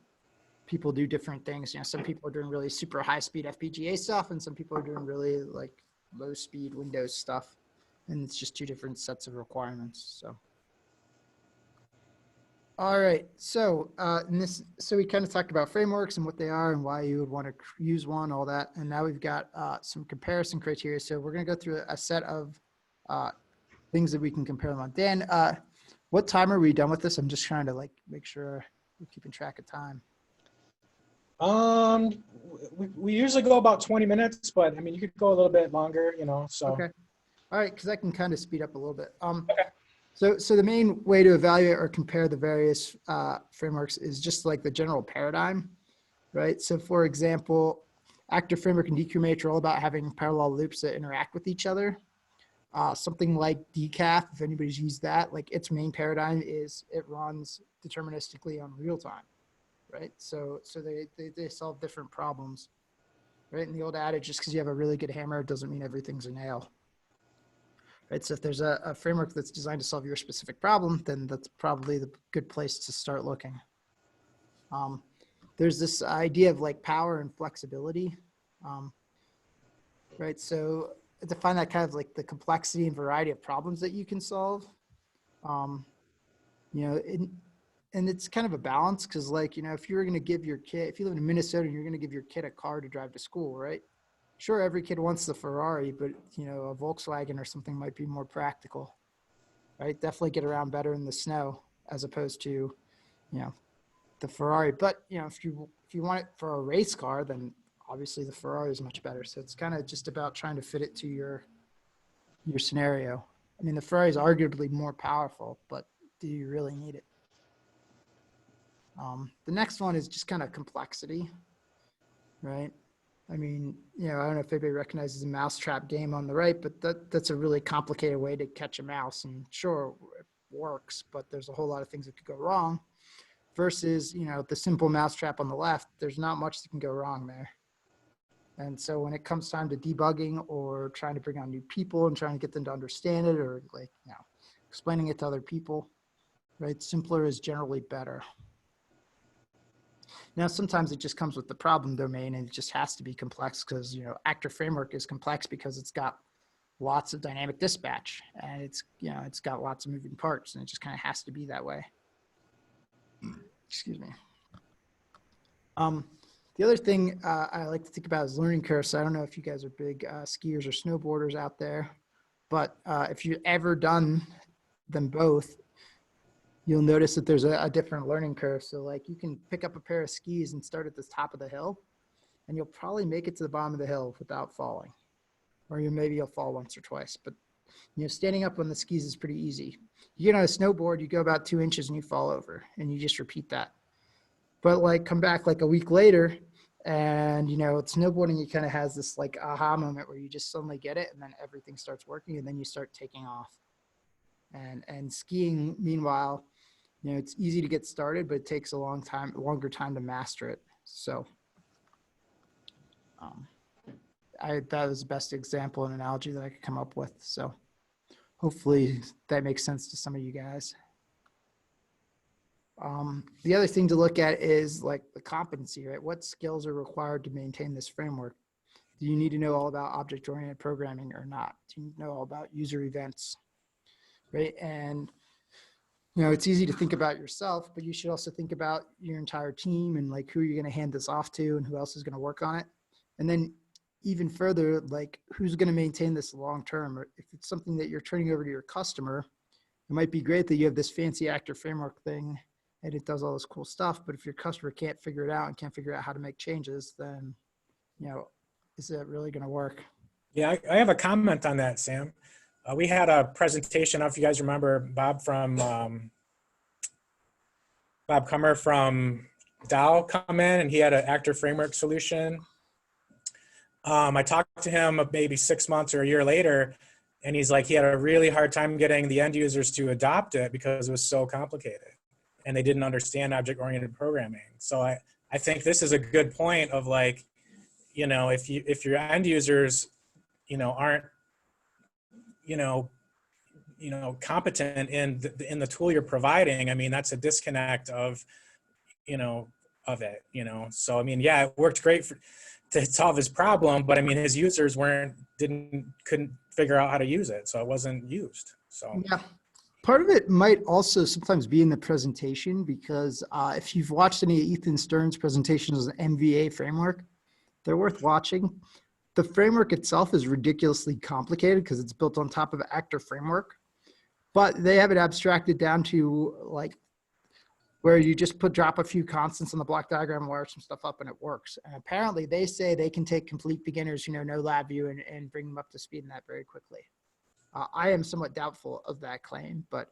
people do different things. You know, some people are doing really super high speed FPGA stuff, and some people are doing really like low speed Windows stuff. And it's just two different sets of requirements. So, all right. So, so we kind of talked about frameworks and what they are and why you would want to use one, all that. And now we've got some comparison criteria. So we're going to go through a set of things that we can compare them on. Dan, what time are we done with this? I'm just trying to like make sure we're keeping track of time. We usually go about 20 minutes, but I mean, you could go a little bit longer, you know, so. Okay. All right. Cause I can kind of speed up a little bit. Okay. So the main way to evaluate or compare the various frameworks is just like the general paradigm, right? So for example, active framework and DQMH are all about having parallel loops that interact with each other. Something like decaf, if anybody's used that, like its main paradigm is it runs deterministically on real time, right? So they solve different problems, right? And the old adage, just because you have a really good hammer doesn't mean everything's a nail, right? So if there's a framework that's designed to solve your specific problem, then that's probably the good place to start looking. There's this idea of like power and flexibility, right? So define that kind of like the complexity and variety of problems that you can solve. You know, and it's kind of a balance because like, you know, if you're going to give your kid, if you live in Minnesota, you're going to give your kid a car to drive to school, right? Sure, every kid wants the Ferrari, but you know, a Volkswagen or something might be more practical, right? Definitely get around better in the snow as opposed to, you know, the Ferrari. But you know, if you want it for a race car, then obviously the Ferrari is much better. So it's kind of just about trying to fit it to your scenario. I mean, the Ferrari is arguably more powerful, but do you really need it? The next one is just kind of complexity, right? I mean, I don't know if anybody recognizes a mousetrap game on the right, but that's a really complicated way to catch a mouse. And sure, it works, but there's a whole lot of things that could go wrong. Versus, the simple mousetrap on the left, there's not much that can go wrong there. And so when it comes time to debugging or trying to bring on new people and trying to get them to understand it, or explaining it to other people, right? Simpler is generally better. Now, sometimes it just comes with the problem domain and it just has to be complex because, actor framework is complex because it's got lots of dynamic dispatch and it's got lots of moving parts and it just kind of has to be that way. Excuse me. The other thing I like to think about is learning curves. So I don't know if you guys are big skiers or snowboarders out there, but if you've ever done them both, you'll notice that there's a different learning curve. So like you can pick up a pair of skis and start at the top of the hill and you'll probably make it to the bottom of the hill without falling, or maybe you'll fall once or twice, but standing up on the skis is pretty easy. You get on a snowboard, you go about 2 inches and you fall over and you just repeat that. But like come back like a week later and snowboarding, it kind of has this like aha moment where you just suddenly get it and then everything starts working and then you start taking off. And skiing, meanwhile, it's easy to get started, but it takes a longer time to master it. So that was the best example and analogy that I could come up with. So hopefully that makes sense to some of you guys. The other thing to look at is like the competency, right? What skills are required to maintain this framework? Do you need to know all about object-oriented programming or not? Do you know all about user events, right? And, it's easy to think about yourself, but you should also think about your entire team and like who you're going to hand this off to and who else is going to work on it. And then even further, like who's going to maintain this long-term, or if it's something that you're turning over to your customer, it might be great that you have this fancy actor framework thing and it does all this cool stuff. But if your customer can't figure it out and can't figure out how to make changes, then, is it really going to work? Yeah, I have a comment on that, Sam. We had a presentation, I don't know if you guys remember Bob Kummer from Dow come in and he had an actor framework solution. I talked to him maybe 6 months or a year later, and he's like, he had a really hard time getting the end users to adopt it because it was so complicated and they didn't understand object-oriented programming. So I think this is a good point of like, if your end users, aren't, competent in the tool you're providing, I mean, that's a disconnect of it. So I mean, yeah, it worked great to solve his problem, but I mean, his users couldn't figure out how to use it, so it wasn't used. So yeah, part of it might also sometimes be in the presentation because if you've watched any of Ethan Stern's presentations on MVA framework, they're worth watching. The framework itself is ridiculously complicated because it's built on top of actor framework, but they have it abstracted down to like where you just drop a few constants on the block diagram, wire some stuff up, and it works. And apparently they say they can take complete beginners, no LabVIEW, and bring them up to speed in that very quickly. I am somewhat doubtful of that claim, but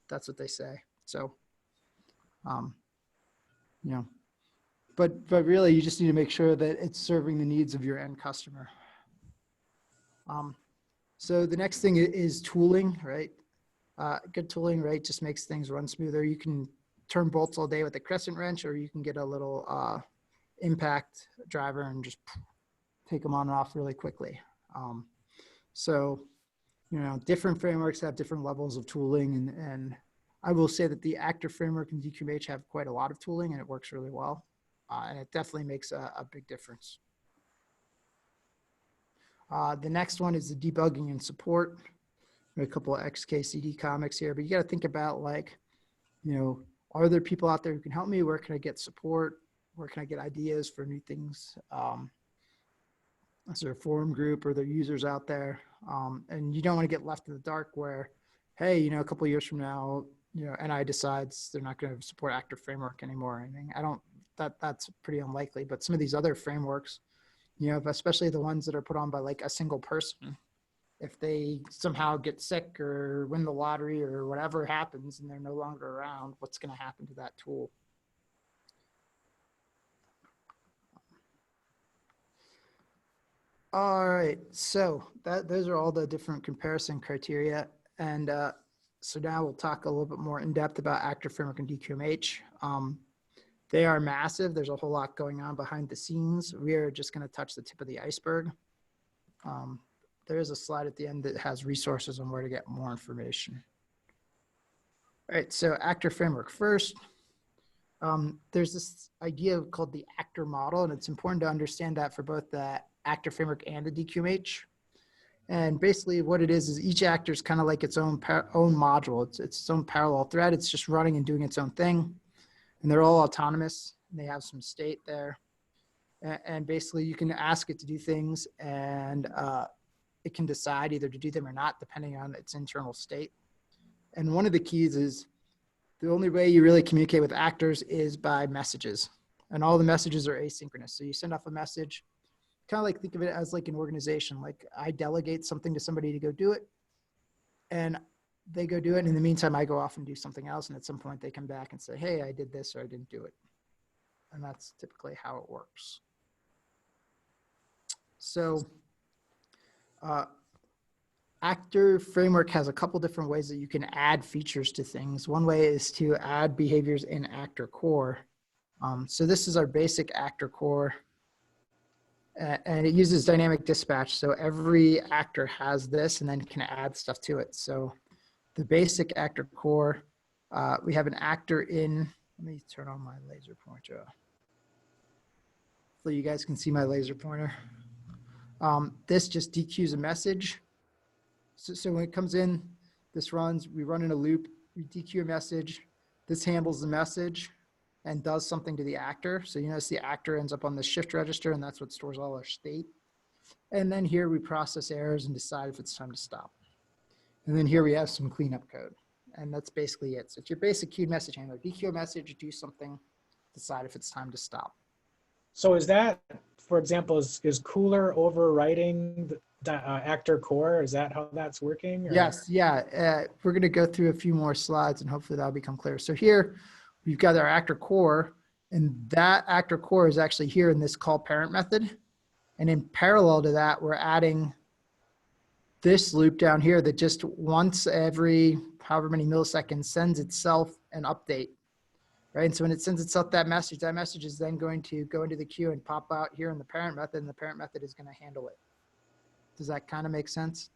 that's what they say. So, but really you just need to make sure that it's serving the needs of your end customer. So the next thing is tooling, right? Good tooling, right, just makes things run smoother. You can turn bolts all day with a crescent wrench, or you can get a little impact driver and just take them on and off really quickly. So, different frameworks have different levels of tooling, and I will say that the actor framework and DQMH have quite a lot of tooling and it works really well. And it definitely makes a big difference. The next one is the debugging and support. A couple of XKCD comics here, but you got to think about like, are there people out there who can help me? Where can I get support? Where can I get ideas for new things? Is there a forum group or are there users out there? And you don't want to get left in the dark where, hey, a couple of years from now, NI decides they're not going to support actor framework anymore or anything. That's pretty unlikely, but some of these other frameworks, especially the ones that are put on by like a single person, if they somehow get sick or win the lottery or whatever happens and they're no longer around, what's going to happen to that tool? All right, so those are all the different comparison criteria. And so now we'll talk a little bit more in depth about Actor Framework and DQMH. They are massive. There's a whole lot going on behind the scenes. We are just going to touch the tip of the iceberg. There is a slide at the end that has resources on where to get more information. All right, so Actor Framework first. There's this idea called the actor model, and it's important to understand that for both the Actor Framework and the DQMH. And basically what it is each actor is kind of like its own module. It's its own parallel thread. It's just running and doing its own thing. And they're all autonomous. And they have some state there. And basically you can ask it to do things and it can decide either to do them or not, depending on its internal state. And one of the keys is the only way you really communicate with actors is by messages. And all the messages are asynchronous. So you send off a message, kind of like think of it as like an organization. Like I delegate something to somebody to go do it and they go do it. And in the meantime, I go off and do something else. And at some point they come back and say, hey, I did this or I didn't do it. And that's typically how it works. So Actor Framework has a couple different ways that you can add features to things. One way is to add behaviors in Actor Core. So this is our basic Actor Core. And it uses dynamic dispatch. So every actor has this and then can add stuff to it. So the basic Actor Core, we have an actor in, let me turn on my laser pointer. So you guys can see my laser pointer. This just dequeues a message. So when it comes in, this runs, we run in a loop, we dequeue a message. This handles the message and does something to the actor. So you notice the actor ends up on the shift register and that's what stores all our state. And then here we process errors and decide if it's time to stop. And then here we have some cleanup code. And that's basically it. So it's your basic queued message handler. DQ a message, do something, decide if it's time to stop. So is that, for example, is Cooler overwriting the Actor Core? Is that how that's working? Or? Yes, yeah. We're going to go through a few more slides and hopefully that'll become clear. So here we've got our Actor Core, and that Actor Core is actually here in this call parent method. And in parallel to that, we're adding this loop down here that just once every however many milliseconds sends itself an update, right? And so when it sends itself that message is then going to go into the queue and pop out here in the parent method, and the parent method is going to handle it. Does that kind of make sense?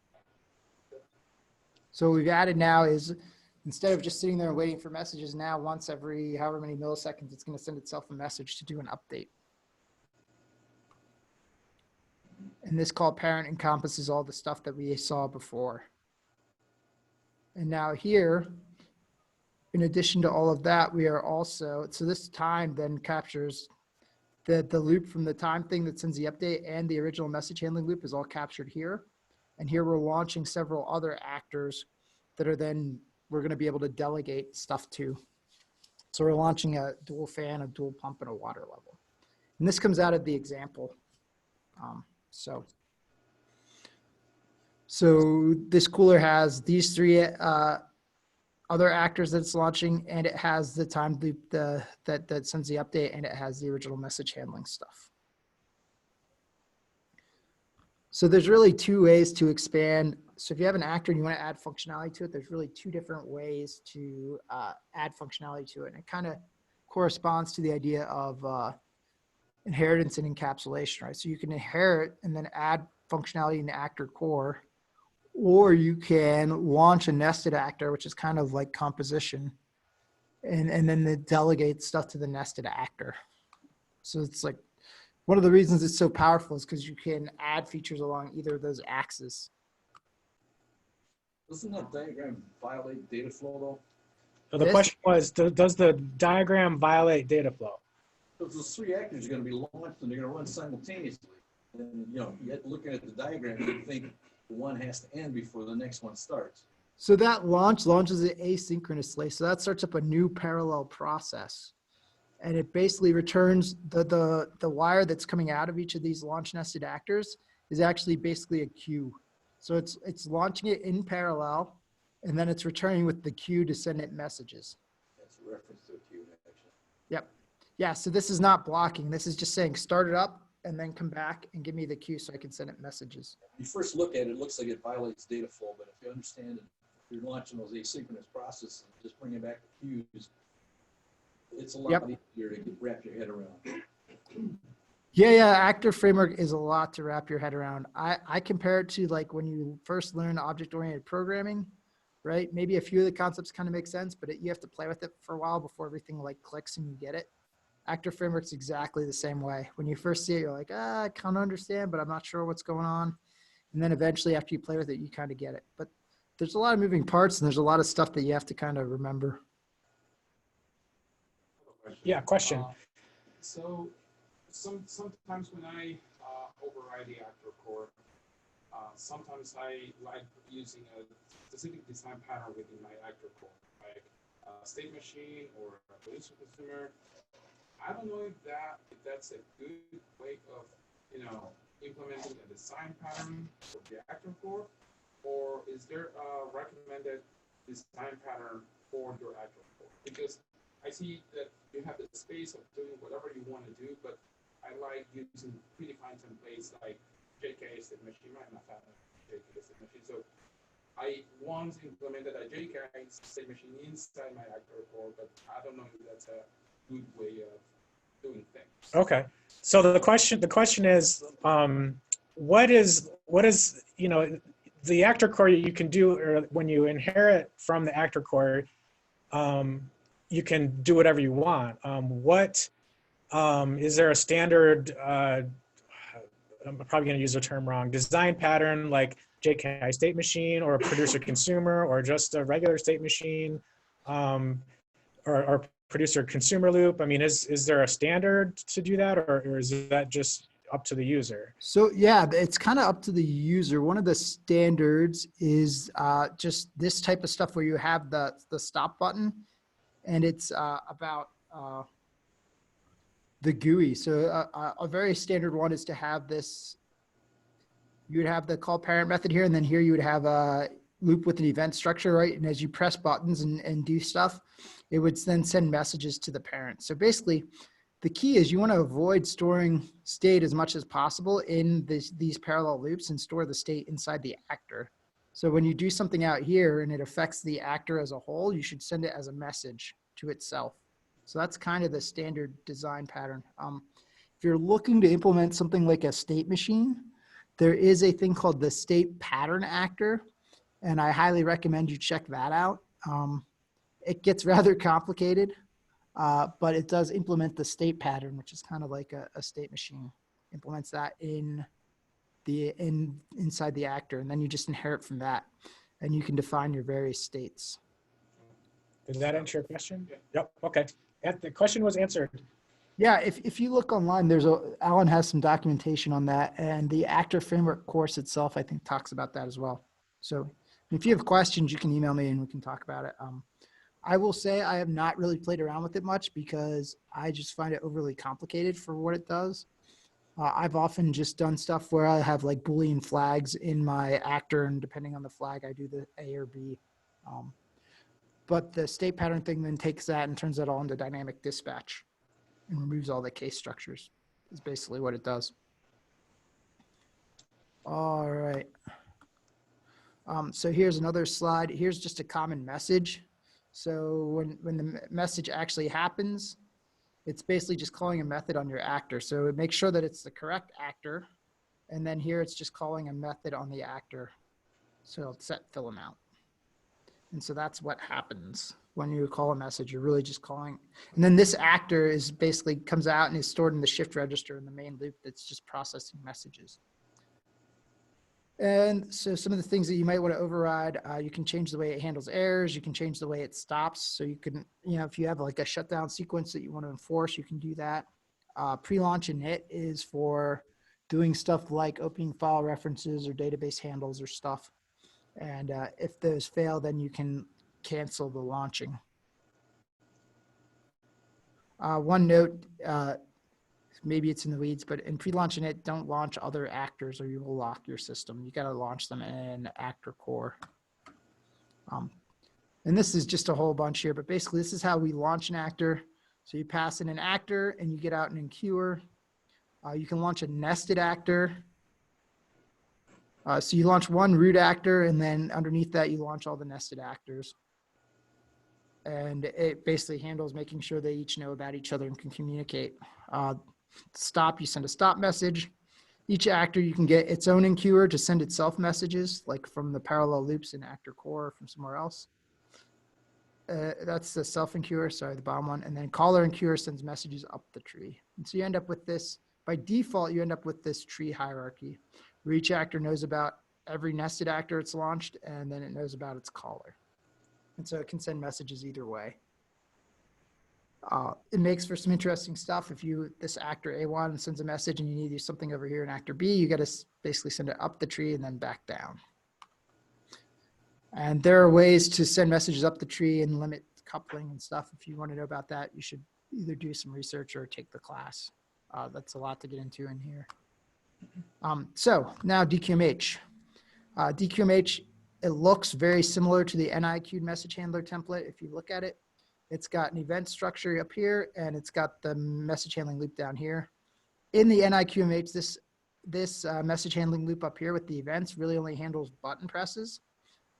So what we've added now is, instead of just sitting there and waiting for messages, now once every however many milliseconds, it's going to send itself a message to do an update. And this call parent encompasses all the stuff that we saw before. And now here, in addition to all of that, we are also, so this time then captures the loop from the time thing that sends the update and the original message handling loop is all captured here. And here we're launching several other actors that are then we're going to be able to delegate stuff to. So we're launching a dual fan, a dual pump, and a water level. And this comes out of the example. So this cooler has these three other actors that it's launching, and it has the time loop that sends the update, and it has the original message handling stuff. So there's really two ways to expand. So if you have an actor and you want to add functionality to it, there's really two different ways to add functionality to it. And it kind of corresponds to the idea of inheritance and encapsulation, right? So you can inherit and then add functionality in the actor core, or you can launch a nested actor, which is kind of like composition, and then it delegates stuff to the nested actor. So it's like, one of the reasons it's so powerful is because you can add features along either of those axes. Doesn't that diagram violate data flow though? So the question was, does the diagram violate data flow? Because those three actors are going to be launched and they're going to run simultaneously. And you know, looking at the diagram, you think one has to end before the next one starts. So that launches it asynchronously. So that starts up a new parallel process. And it basically returns the wire that's coming out of each of these launch nested actors is actually basically a queue. So it's launching it in parallel, and then it's returning with the queue to send it messages. That's a reference to a queue, actually. Yep. Yeah, so this is not blocking. This is just saying start it up and then come back and give me the queue so I can send it messages. When you first look at it, it looks like it violates data flow, but if you understand it, if you're launching those asynchronous processes, just bringing back the queues, it's a lot easier to wrap your head around. Yeah, Actor Framework is a lot to wrap your head around. I compare it to like when you first learn object-oriented programming, right? Maybe a few of the concepts kind of make sense, but you have to play with it for a while before everything like clicks and you get it. Actor Framework's exactly the same way. When you first see it, you're like, I kind of understand, but I'm not sure what's going on. And then eventually after you play with it, you kind of get it. But there's a lot of moving parts and there's a lot of stuff that you have to kind of remember. Yeah, question. So sometimes when I override the actor core, sometimes I like using a specific design pattern within my actor core, like a state machine or a producer consumer. I don't know if that's a good way of implementing a design pattern for the actor core, or is there a recommended design pattern for your actor core? Because I see that you have the space of doing whatever you want to do, but I like using predefined templates like JK state machine. I'm not fan of JK state machine, so I once implemented a JK state machine inside my actor core, but I don't know if that's a good way of doing things. Okay, so the question is, what is the actor core you can do, or when you inherit from the actor core, you can do whatever you want. Is there a standard, I'm probably going to use the term wrong, design pattern like JKI state machine or a producer consumer or just a regular state machine, or producer consumer loop? I mean, is there a standard to do that, or is that just up to the user? So yeah, it's kind of up to the user. One of the standards is just this type of stuff where you have the stop button, and it's about the GUI. So a very standard one is to have this. You would have the call parent method here, and then here you would have a loop with an event structure, right? And as you press buttons and do stuff, it would then send messages to the parent. So basically, the key is you want to avoid storing state as much as possible in these parallel loops and store the state inside the actor. So when you do something out here and it affects the actor as a whole, you should send it as a message to itself. So that's kind of the standard design pattern. If you're looking to implement something like a state machine, there is a thing called the state pattern actor, and I highly recommend you check that out. It gets rather complicated, but it does implement the state pattern, which is kind of like a state machine. Implements that inside the actor, and then you just inherit from that, and you can define your various states. Did that answer your question? Yep. Okay. The question was answered. Yeah, if you look online, Alan has some documentation on that, and the Actor Framework course itself, I think, talks about that as well. So if you have questions, you can email me and we can talk about it. I will say I have not really played around with it much because I just find it overly complicated for what it does. I've often just done stuff where I have like Boolean flags in my actor, and depending on the flag, I do the A or B. But the state pattern thing then takes that and turns that all into dynamic dispatch and removes all the case structures is basically what it does. All right. So here's another slide. Here's just a common message. So when the message actually happens, it's basically just calling a method on your actor. So it makes sure that it's the correct actor. And then here it's just calling a method on the actor. So it'll set fill amount. And so that's what happens when you call a message. You're really just calling. And then this actor is basically comes out and is stored in the shift register in the main loop that's just processing messages. And so some of the things that you might want to override, you can change the way it handles errors. You can change the way it stops. So you can, if you have like a shutdown sequence that you want to enforce, you can do that. Pre-launch init is for doing stuff like opening file references or database handles or stuff. And if those fail, then you can cancel the launching. One note, maybe it's in the weeds, but in pre-launch init, don't launch other actors or you will lock your system. You got to launch them in actor core. And this is just a whole bunch here, but basically this is how we launch an actor. So you pass in an actor and you get out an enqueuer. You can launch a nested actor. So you launch one root actor and then underneath that you launch all the nested actors. And it basically handles making sure they each know about each other and can communicate. Stop, you send a stop message. Each actor, you can get its own enqueuer to send itself messages, like from the parallel loops in actor core or from somewhere else. That's the self enqueuer, sorry, the bottom one. And then caller enqueuer sends messages up the tree. And so you end up with this, by default, you end up with this tree hierarchy where each actor knows about every nested actor it's launched, and then it knows about its caller. And so it can send messages either way. It makes for some interesting stuff. If this actor A1 sends a message and you need to do something over here in actor B, you got to basically send it up the tree and then back down. And there are ways to send messages up the tree and limit coupling and stuff. If you want to know about that, you should either do some research or take the class. That's a lot to get into in here. So now DQMH. DQMH, it looks very similar to the NI-queued message handler template. If you look at it, it's got an event structure up here and it's got the message handling loop down here. In the NI-QMH, this message handling loop up here with the events really only handles button presses.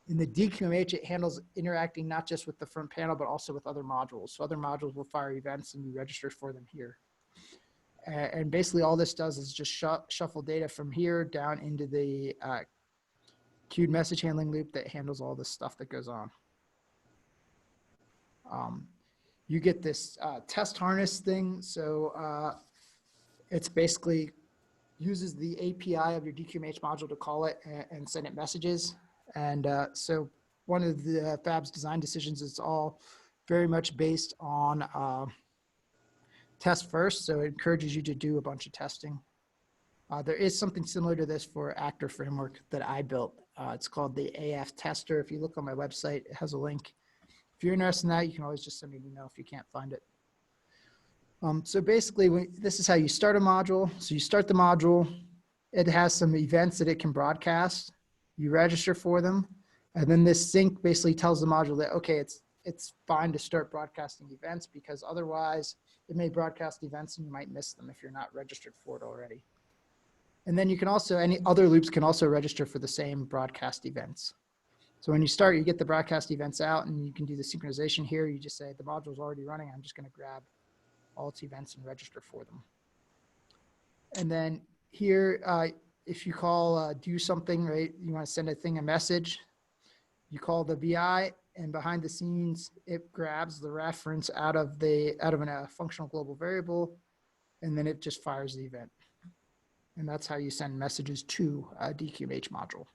In the DQMH, it handles interacting not just with the front panel, but also with other modules. So other modules will fire events and you register for them here. And basically all this does is just shuffle data from here down into the queued message handling loop that handles all this stuff that goes on. You get this test harness thing. So it's basically uses the API of your DQMH module to call it and send it messages. And so one of the Fab's design decisions is all very much based on test first. So it encourages you to do a bunch of testing. There is something similar to this for actor framework that I built. It's called the AF tester. If you look on my website, it has a link. If you're interested in that, you can always just send me an email if you can't find it. So basically, this is how you start a module. So you start the module. It has some events that it can broadcast. You register for them. And then this sync basically tells the module that, okay, it's fine to start broadcasting events because otherwise it may broadcast events and you might miss them if you're not registered for it already. And then you can also, any other loops can also register for the same broadcast events. So when you start, you get the broadcast events out and you can do the synchronization here. You just say the module's already running. I'm just going to grab all its events and register for them. And then here, if you call do something, right, you want to send a message, you call the VI and behind the scenes, it grabs the reference out of a functional global variable, and then it just fires the event. And that's how you send messages to a DQMH module.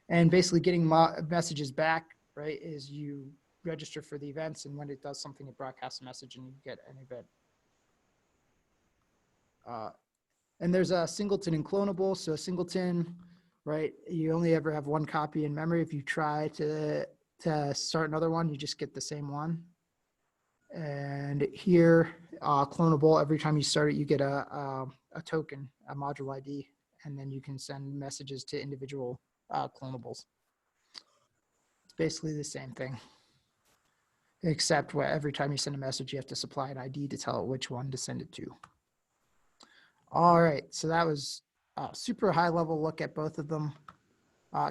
And basically getting messages back, right, is you register for the events, and when it does something, it broadcasts a message and you get an event. And there's a singleton and clonable. So a singleton, right, you only ever have one copy in memory. If you try to start another one, you just get the same one. And here, clonable, every time you start it, you get a token, a module ID, and then you can send messages to individual clonables. It's basically the same thing, except where every time you send a message, you have to supply an ID to tell it which one to send it to. All right, so that was a super high level look at both of them.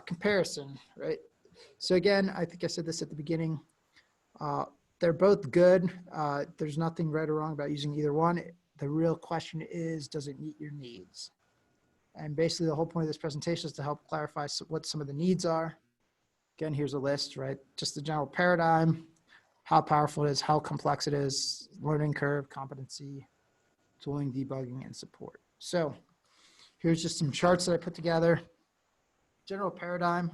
Comparison, right? So again, I think I said this at the beginning. They're both good. There's nothing right or wrong about using either one. The real question is, does it meet your needs? And basically the whole point of this presentation is to help clarify what some of the needs are. Again, here's a list, right? Just the general paradigm, how powerful it is, how complex it is, learning curve, competency, tooling, debugging, and support. So here's just some charts that I put together. General paradigm,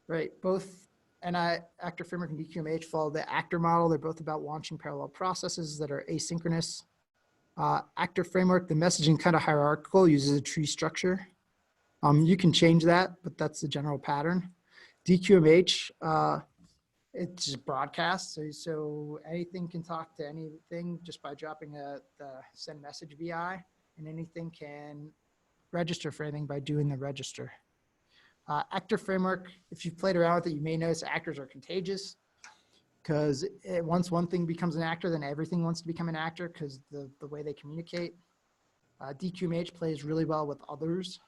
right? Both actor framework and DQMH follow the actor model. They're both about launching parallel processes that are asynchronous. Actor framework, the messaging kind of hierarchical, uses a tree structure. You can change that, but that's the general pattern. DQMH It's just broadcast. So anything can talk to anything just by dropping the send message VI, and anything can register for anything by doing the register. Actor framework, if you've played around with it, you may notice actors are contagious, because once one thing becomes an actor, then everything wants to become an actor because the way they communicate. DQMH plays really well with others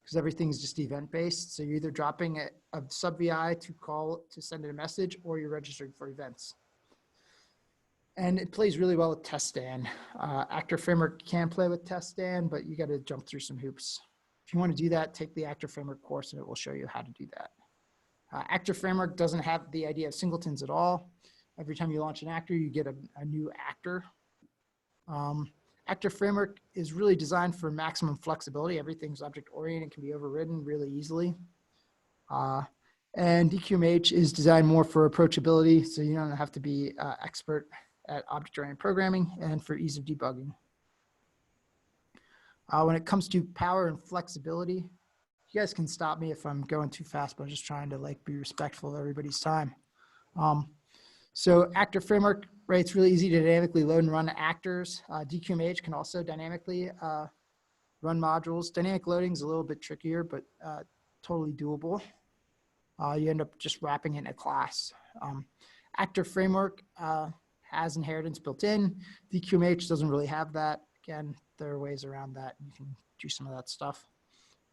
because everything's just event-based. So you're either dropping a sub VI to send a message, or you're registering for events. And it plays really well with test stand. Actor framework can play with test stand, but you got to jump through some hoops. If you want to do that, take the actor framework course and it will show you how to do that. Actor framework doesn't have the idea of singletons at all. Every time you launch an actor, you get a new actor. Actor framework is really designed for maximum flexibility. Everything's object oriented, can be overridden really easily. And DQMH is designed more for approachability, so you don't have to be expert at object-oriented programming, and for ease of debugging. When it comes to power and flexibility, you guys can stop me if I'm going too fast, but I'm just trying to be respectful of everybody's time. So actor framework, right, it's really easy to dynamically load and run actors. DQMH can also dynamically run modules. Dynamic loading is a little bit trickier, but totally doable. You end up just wrapping it in a class. Actor framework has inheritance built in. DQMH doesn't really have that. Again, there are ways around that. You can do some of that stuff.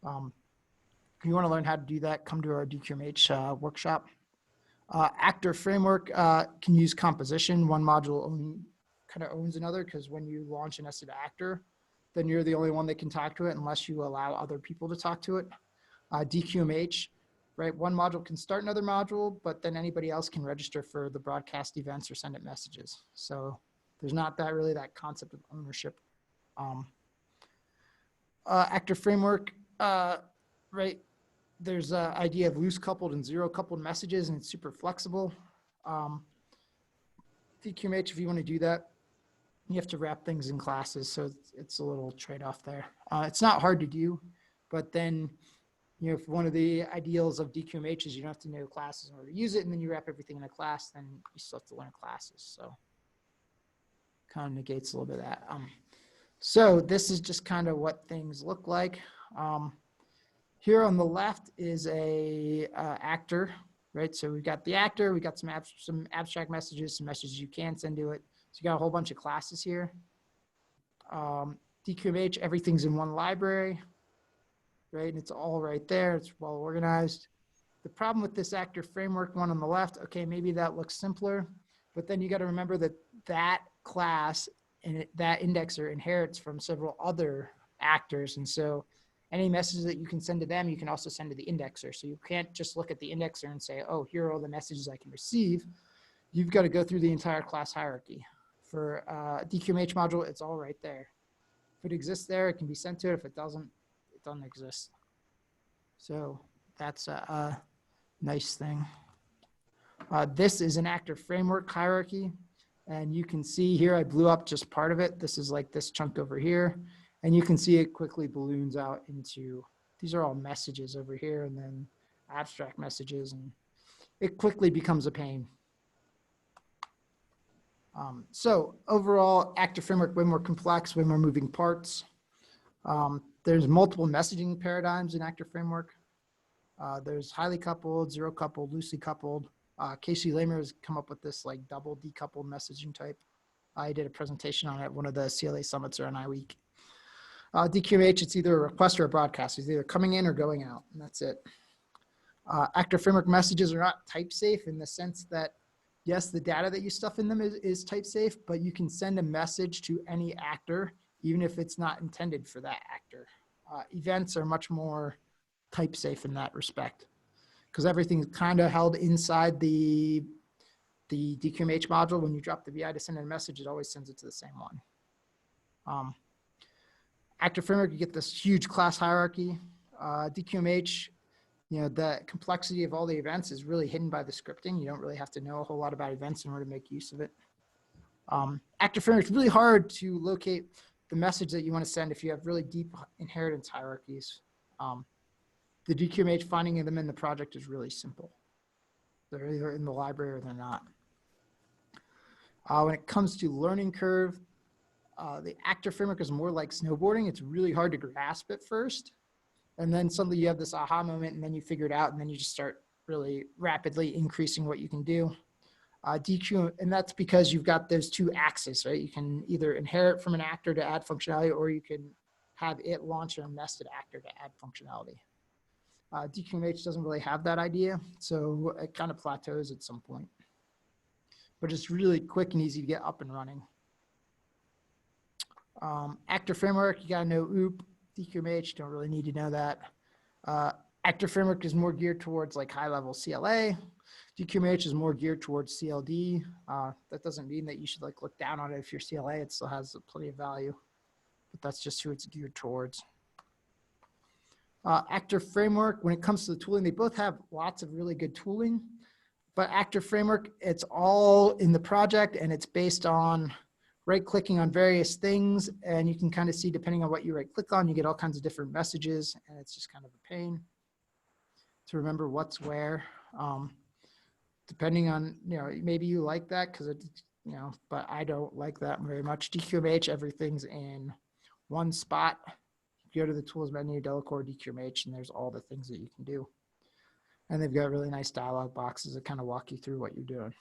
If you want to learn how to do that, come to our DQMH workshop. Actor framework can use composition. One module kind of owns another, because when you launch a nested actor, then you're the only one that can talk to it unless you allow other people to talk to it. DQMH, right? One module can start another module, but then anybody else can register for the broadcast events or send it messages. So there's not really that concept of ownership. Actor framework, right? There's an idea of loose coupled and zero coupled messages, and it's super flexible. DQMH, if you want to do that, you have to wrap things in classes, so it's a little trade-off there. It's not hard to do, but then, if one of the ideals of DQMH is you don't have to know classes in order to use it, and then you wrap everything in a class, then you still have to learn classes. So kind of negates a little bit of that. So this is just kind of what things look like. Here on the left is a actor, right? So we've got the actor, we got some abstract messages, some messages you can send to it. So you got a whole bunch of classes here. DQMH, everything's in one library, right? And it's all right there. It's well organized. The problem with this actor framework one on the left, okay, maybe that looks simpler, but then you got to remember that that class and that indexer inherits from several other actors. And so any messages that you can send to them, you can also send to the indexer. So you can't just look at the indexer and say, oh, here are all the messages I can receive. You've got to go through the entire class hierarchy. For DQMH module, it's all right there. If it exists there, it can be sent to it. If it doesn't exist. So that's a nice thing. This is an actor framework hierarchy. And you can see here, I blew up just part of it. This is like this chunk over here. And you can see it quickly balloons out into, these are all messages over here, and then abstract messages, and it quickly becomes a pain. So overall, actor framework, way more complex, way more moving parts. There's multiple messaging paradigms in actor framework. There's highly coupled, zero coupled, loosely coupled. Casey Lamer has come up with this like double decoupled messaging type. I did a presentation on it at one of the CLA summits around iWeek. DQMH, it's either a request or a broadcast. It's either coming in or going out, and that's it. Actor framework messages are not type safe in the sense that, yes, the data that you stuff in them is type safe, but you can send a message to any actor, even if it's not intended for that actor. Events are much more type safe in that respect, because everything's kind of held inside the DQMH module. When you drop the VI to send a message, it always sends it to the same one. Actor framework, you get this huge class hierarchy. DQMH, the complexity of all the events is really hidden by the scripting. You don't really have to know a whole lot about events in order to make use of it. Actor framework is really hard to locate the message that you want to send if you have really deep inheritance hierarchies. The DQMH, finding them in the project is really simple. They're either in the library or they're not. When it comes to learning curve, the actor framework is more like snowboarding. It's really hard to grasp at first. And then suddenly you have this aha moment, and then you figure it out, and then you just start really rapidly increasing what you can do. DQ, and that's because you've got those two axes, right? You can either inherit from an actor to add functionality, or you can have it launch a nested actor to add functionality. DQMH doesn't really have that idea, so it kind of plateaus at some point. But it's really quick and easy to get up and running. Actor framework, you gotta know OOP. DQMH, don't really need to know that. Actor framework is more geared towards like high-level CLA. DQMH is more geared towards CLD. That doesn't mean that you should like look down on it if you're CLA. It still has plenty of value, but that's just who it's geared towards. Actor framework, when it comes to the tooling, they both have lots of really good tooling, but actor framework, it's all in the project and it's based on right-clicking on various things, and you can kind of see, depending on what you right-click on, you get all kinds of different messages, and it's just kind of a pain to remember what's where. Depending on, maybe you like that because it, but I don't like that very much. DQMH, everything's in one spot. You go to the tools menu, Delacorte, DQMH, and there's all the things that you can do. And they've got really nice dialog boxes that kind of walk you through what you're doing.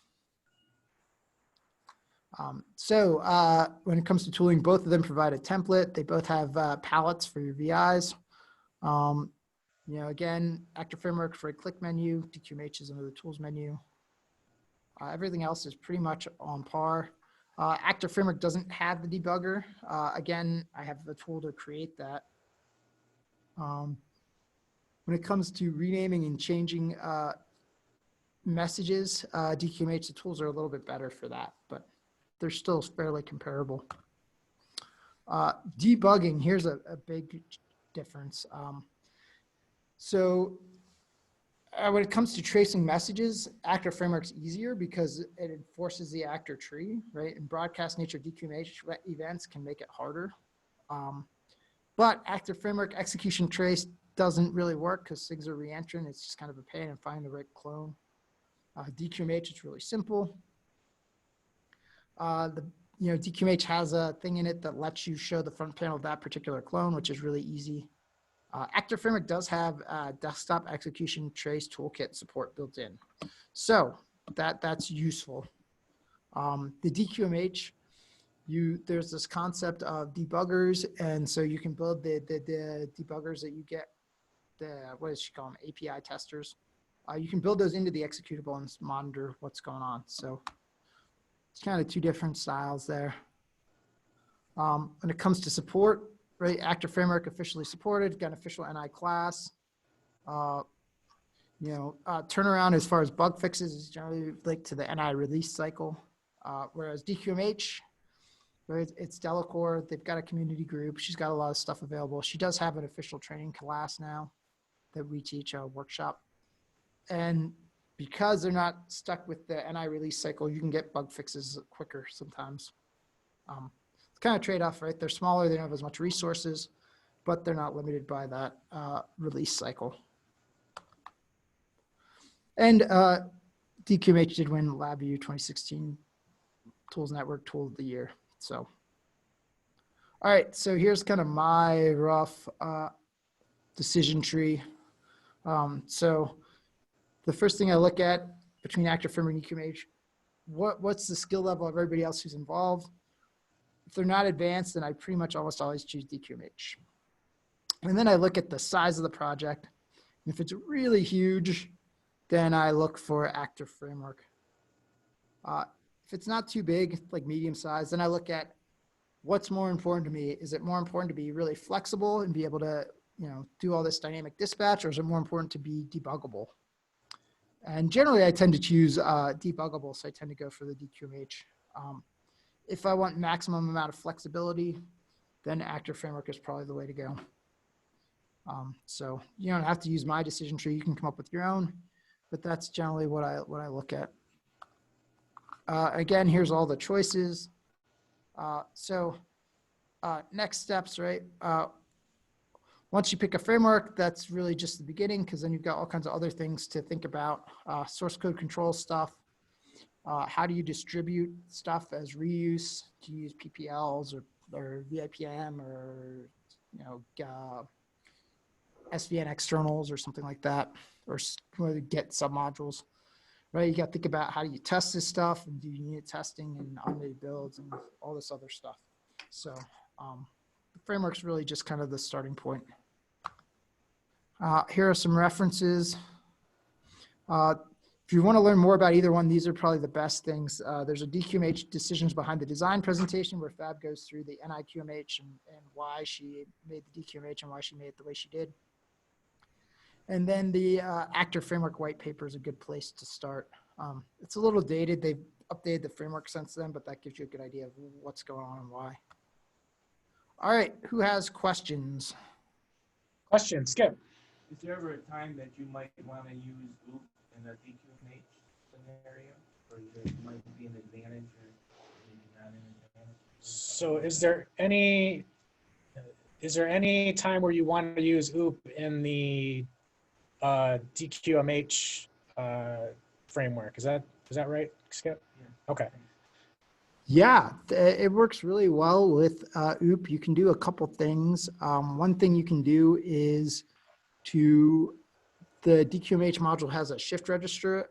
When it comes to tooling, both of them provide a template. They both have palettes for your VIs. Again, actor framework for a click menu, DQMH is under the tools menu. Everything else is pretty much on par. Actor framework doesn't have the debugger. Again, I have the tool to create that. When it comes to renaming and changing messages, DQMH, the tools are a little bit better for that, but they're still fairly comparable. Debugging, here's a big difference. When it comes to tracing messages, actor framework's easier because it enforces the actor tree, right? And broadcast nature DQMH events can make it harder. But actor framework execution trace doesn't really work because things are re-entering. It's just kind of a pain in finding the right clone. DQMH, it's really simple. DQMH has a thing in it that lets you show the front panel of that particular clone, which is really easy. Actor framework does have desktop execution trace toolkit support built in. So that's useful. The DQMH, there's this concept of debuggers, and so you can build the debuggers that you get, what does she call them, API testers. You can build those into the executable and monitor what's going on. So it's kind of two different styles there. When it comes to support, right, actor framework officially supported, got an official NI class. Turnaround as far as bug fixes is generally linked to the NI release cycle, whereas DQMH, right, it's Delacorte. They've got a community group. She's got a lot of stuff available. She does have an official training class now that we teach a workshop. And because they're not stuck with the NI release cycle, you can get bug fixes quicker sometimes. It's kind of trade-off, right? They're smaller, they don't have as much resources, but they're not limited by that release cycle. And DQMH did win LabVIEW 2016 Tools Network Tool of the Year. So, all right, so here's kind of my rough decision tree. So the first thing I look at between actor framework and DQMH, what's the skill level of everybody else who's involved? If they're not advanced, then I pretty much almost always choose DQMH. And then I look at the size of the project. And if it's really huge, then I look for actor framework. If it's not too big, like medium size, then I look at what's more important to me. Is it more important to be really flexible and be able to, do all this dynamic dispatch, or is it more important to be debuggable? And generally, I tend to choose debuggable, so I tend to go for the DQMH. If I want maximum amount of flexibility, then actor framework is probably the way to go. So you don't have to use my decision tree. You can come up with your own, but that's generally what I look at. Again, here's all the choices. Next steps, right? once you pick a framework, that's really just the beginning, because then you've got all kinds of other things to think about. Source code control stuff. How do you distribute stuff as reuse? Do you use PPLs or VIPM or SVN externals or something like that, or get submodules, right? You got to think about how do you test this stuff and do unit testing and automated builds and all this other stuff. So the framework's really just kind of the starting point. Here are some references. If you want to learn more about either one, these are probably the best things. There's a DQMH decisions behind the design presentation where Fab goes through the NIQMH and why she made the DQMH and why she made it the way she did. And then the actor framework white paper is a good place to start. It's a little dated. They've updated the framework since then, but that gives you a good idea of what's going on and why. All right, who has questions? Question, Skip. Is there ever a time that you might want to use OOP in a DQMH scenario? Or there might be an advantage or maybe not an advantage? So is there any time where you want to use OOP in the DQMH framework? Is that right, Skip? Yeah. Okay. Yeah, it works really well with OOP. You can do a couple things. One thing you can do is the DQMH module has a shift register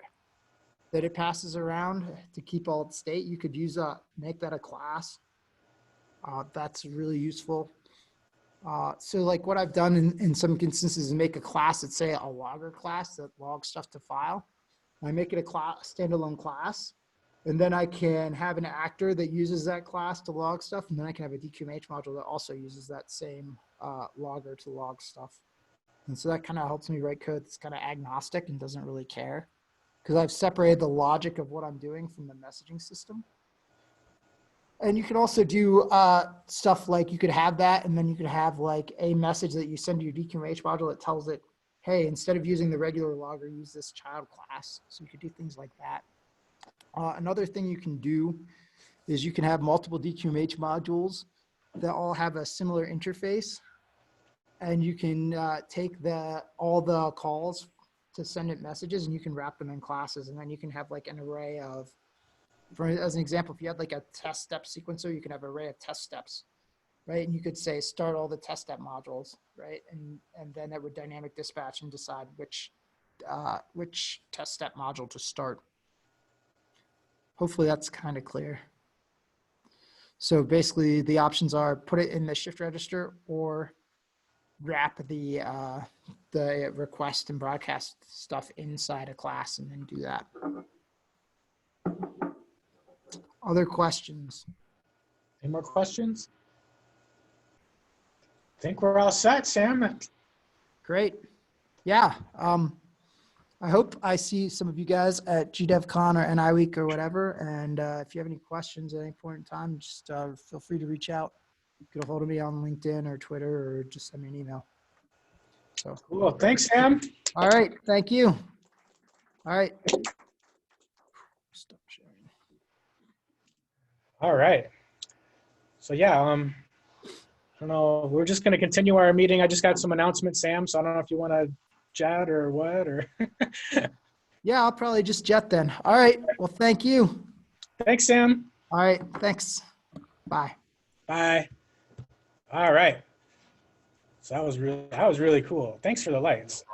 that it passes around to keep all its state. You could use make that a class. That's really useful. So like what I've done in some instances is make a class that's, say, a logger class that logs stuff to file. I make it a standalone class, and then I can have an actor that uses that class to log stuff, and then I can have a DQMH module that also uses that same logger to log stuff. And so that kind of helps me write code that's kind of agnostic and doesn't really care, because I've separated the logic of what I'm doing from the messaging system. And you can also do stuff like you could have that, and then you could have like a message that you send to your DQMH module that tells it, hey, instead of using the regular logger, use this child class. So you could do things like that. Another thing you can do is you can have multiple DQMH modules that all have a similar interface. And you can take all the calls to send it messages, and you can wrap them in classes. And then you can have like an array of, as an example, if you had like a test step sequencer, you can have an array of test steps, right? And you could say, start all the test step modules, right? And then it would dynamic dispatch and decide which test step module to start. Hopefully that's kind of clear. So basically the options are put it in the shift register or wrap the request and broadcast stuff inside a class and then do that. Other questions? Any more questions? I think we're all set, Sam. Great. Yeah. I hope I see some of you guys at GDevCon or NI Week or whatever. And if you have any questions at any point in time, just feel free to reach out. Get a hold of me on LinkedIn or Twitter, or just send me an email. So Cool. Thanks, Sam. all right. Thank you. All right. Stop sharing. All right. So yeah, I don't know. We're just going to continue our meeting. I just got some announcements, Sam. So I don't know if you want to chat or what, or. Yeah, I'll probably just jet then. All right. Well, thank you. Thanks, Sam. All right. Thanks. Bye. Bye. All right. So that was really cool. Thanks for the lights.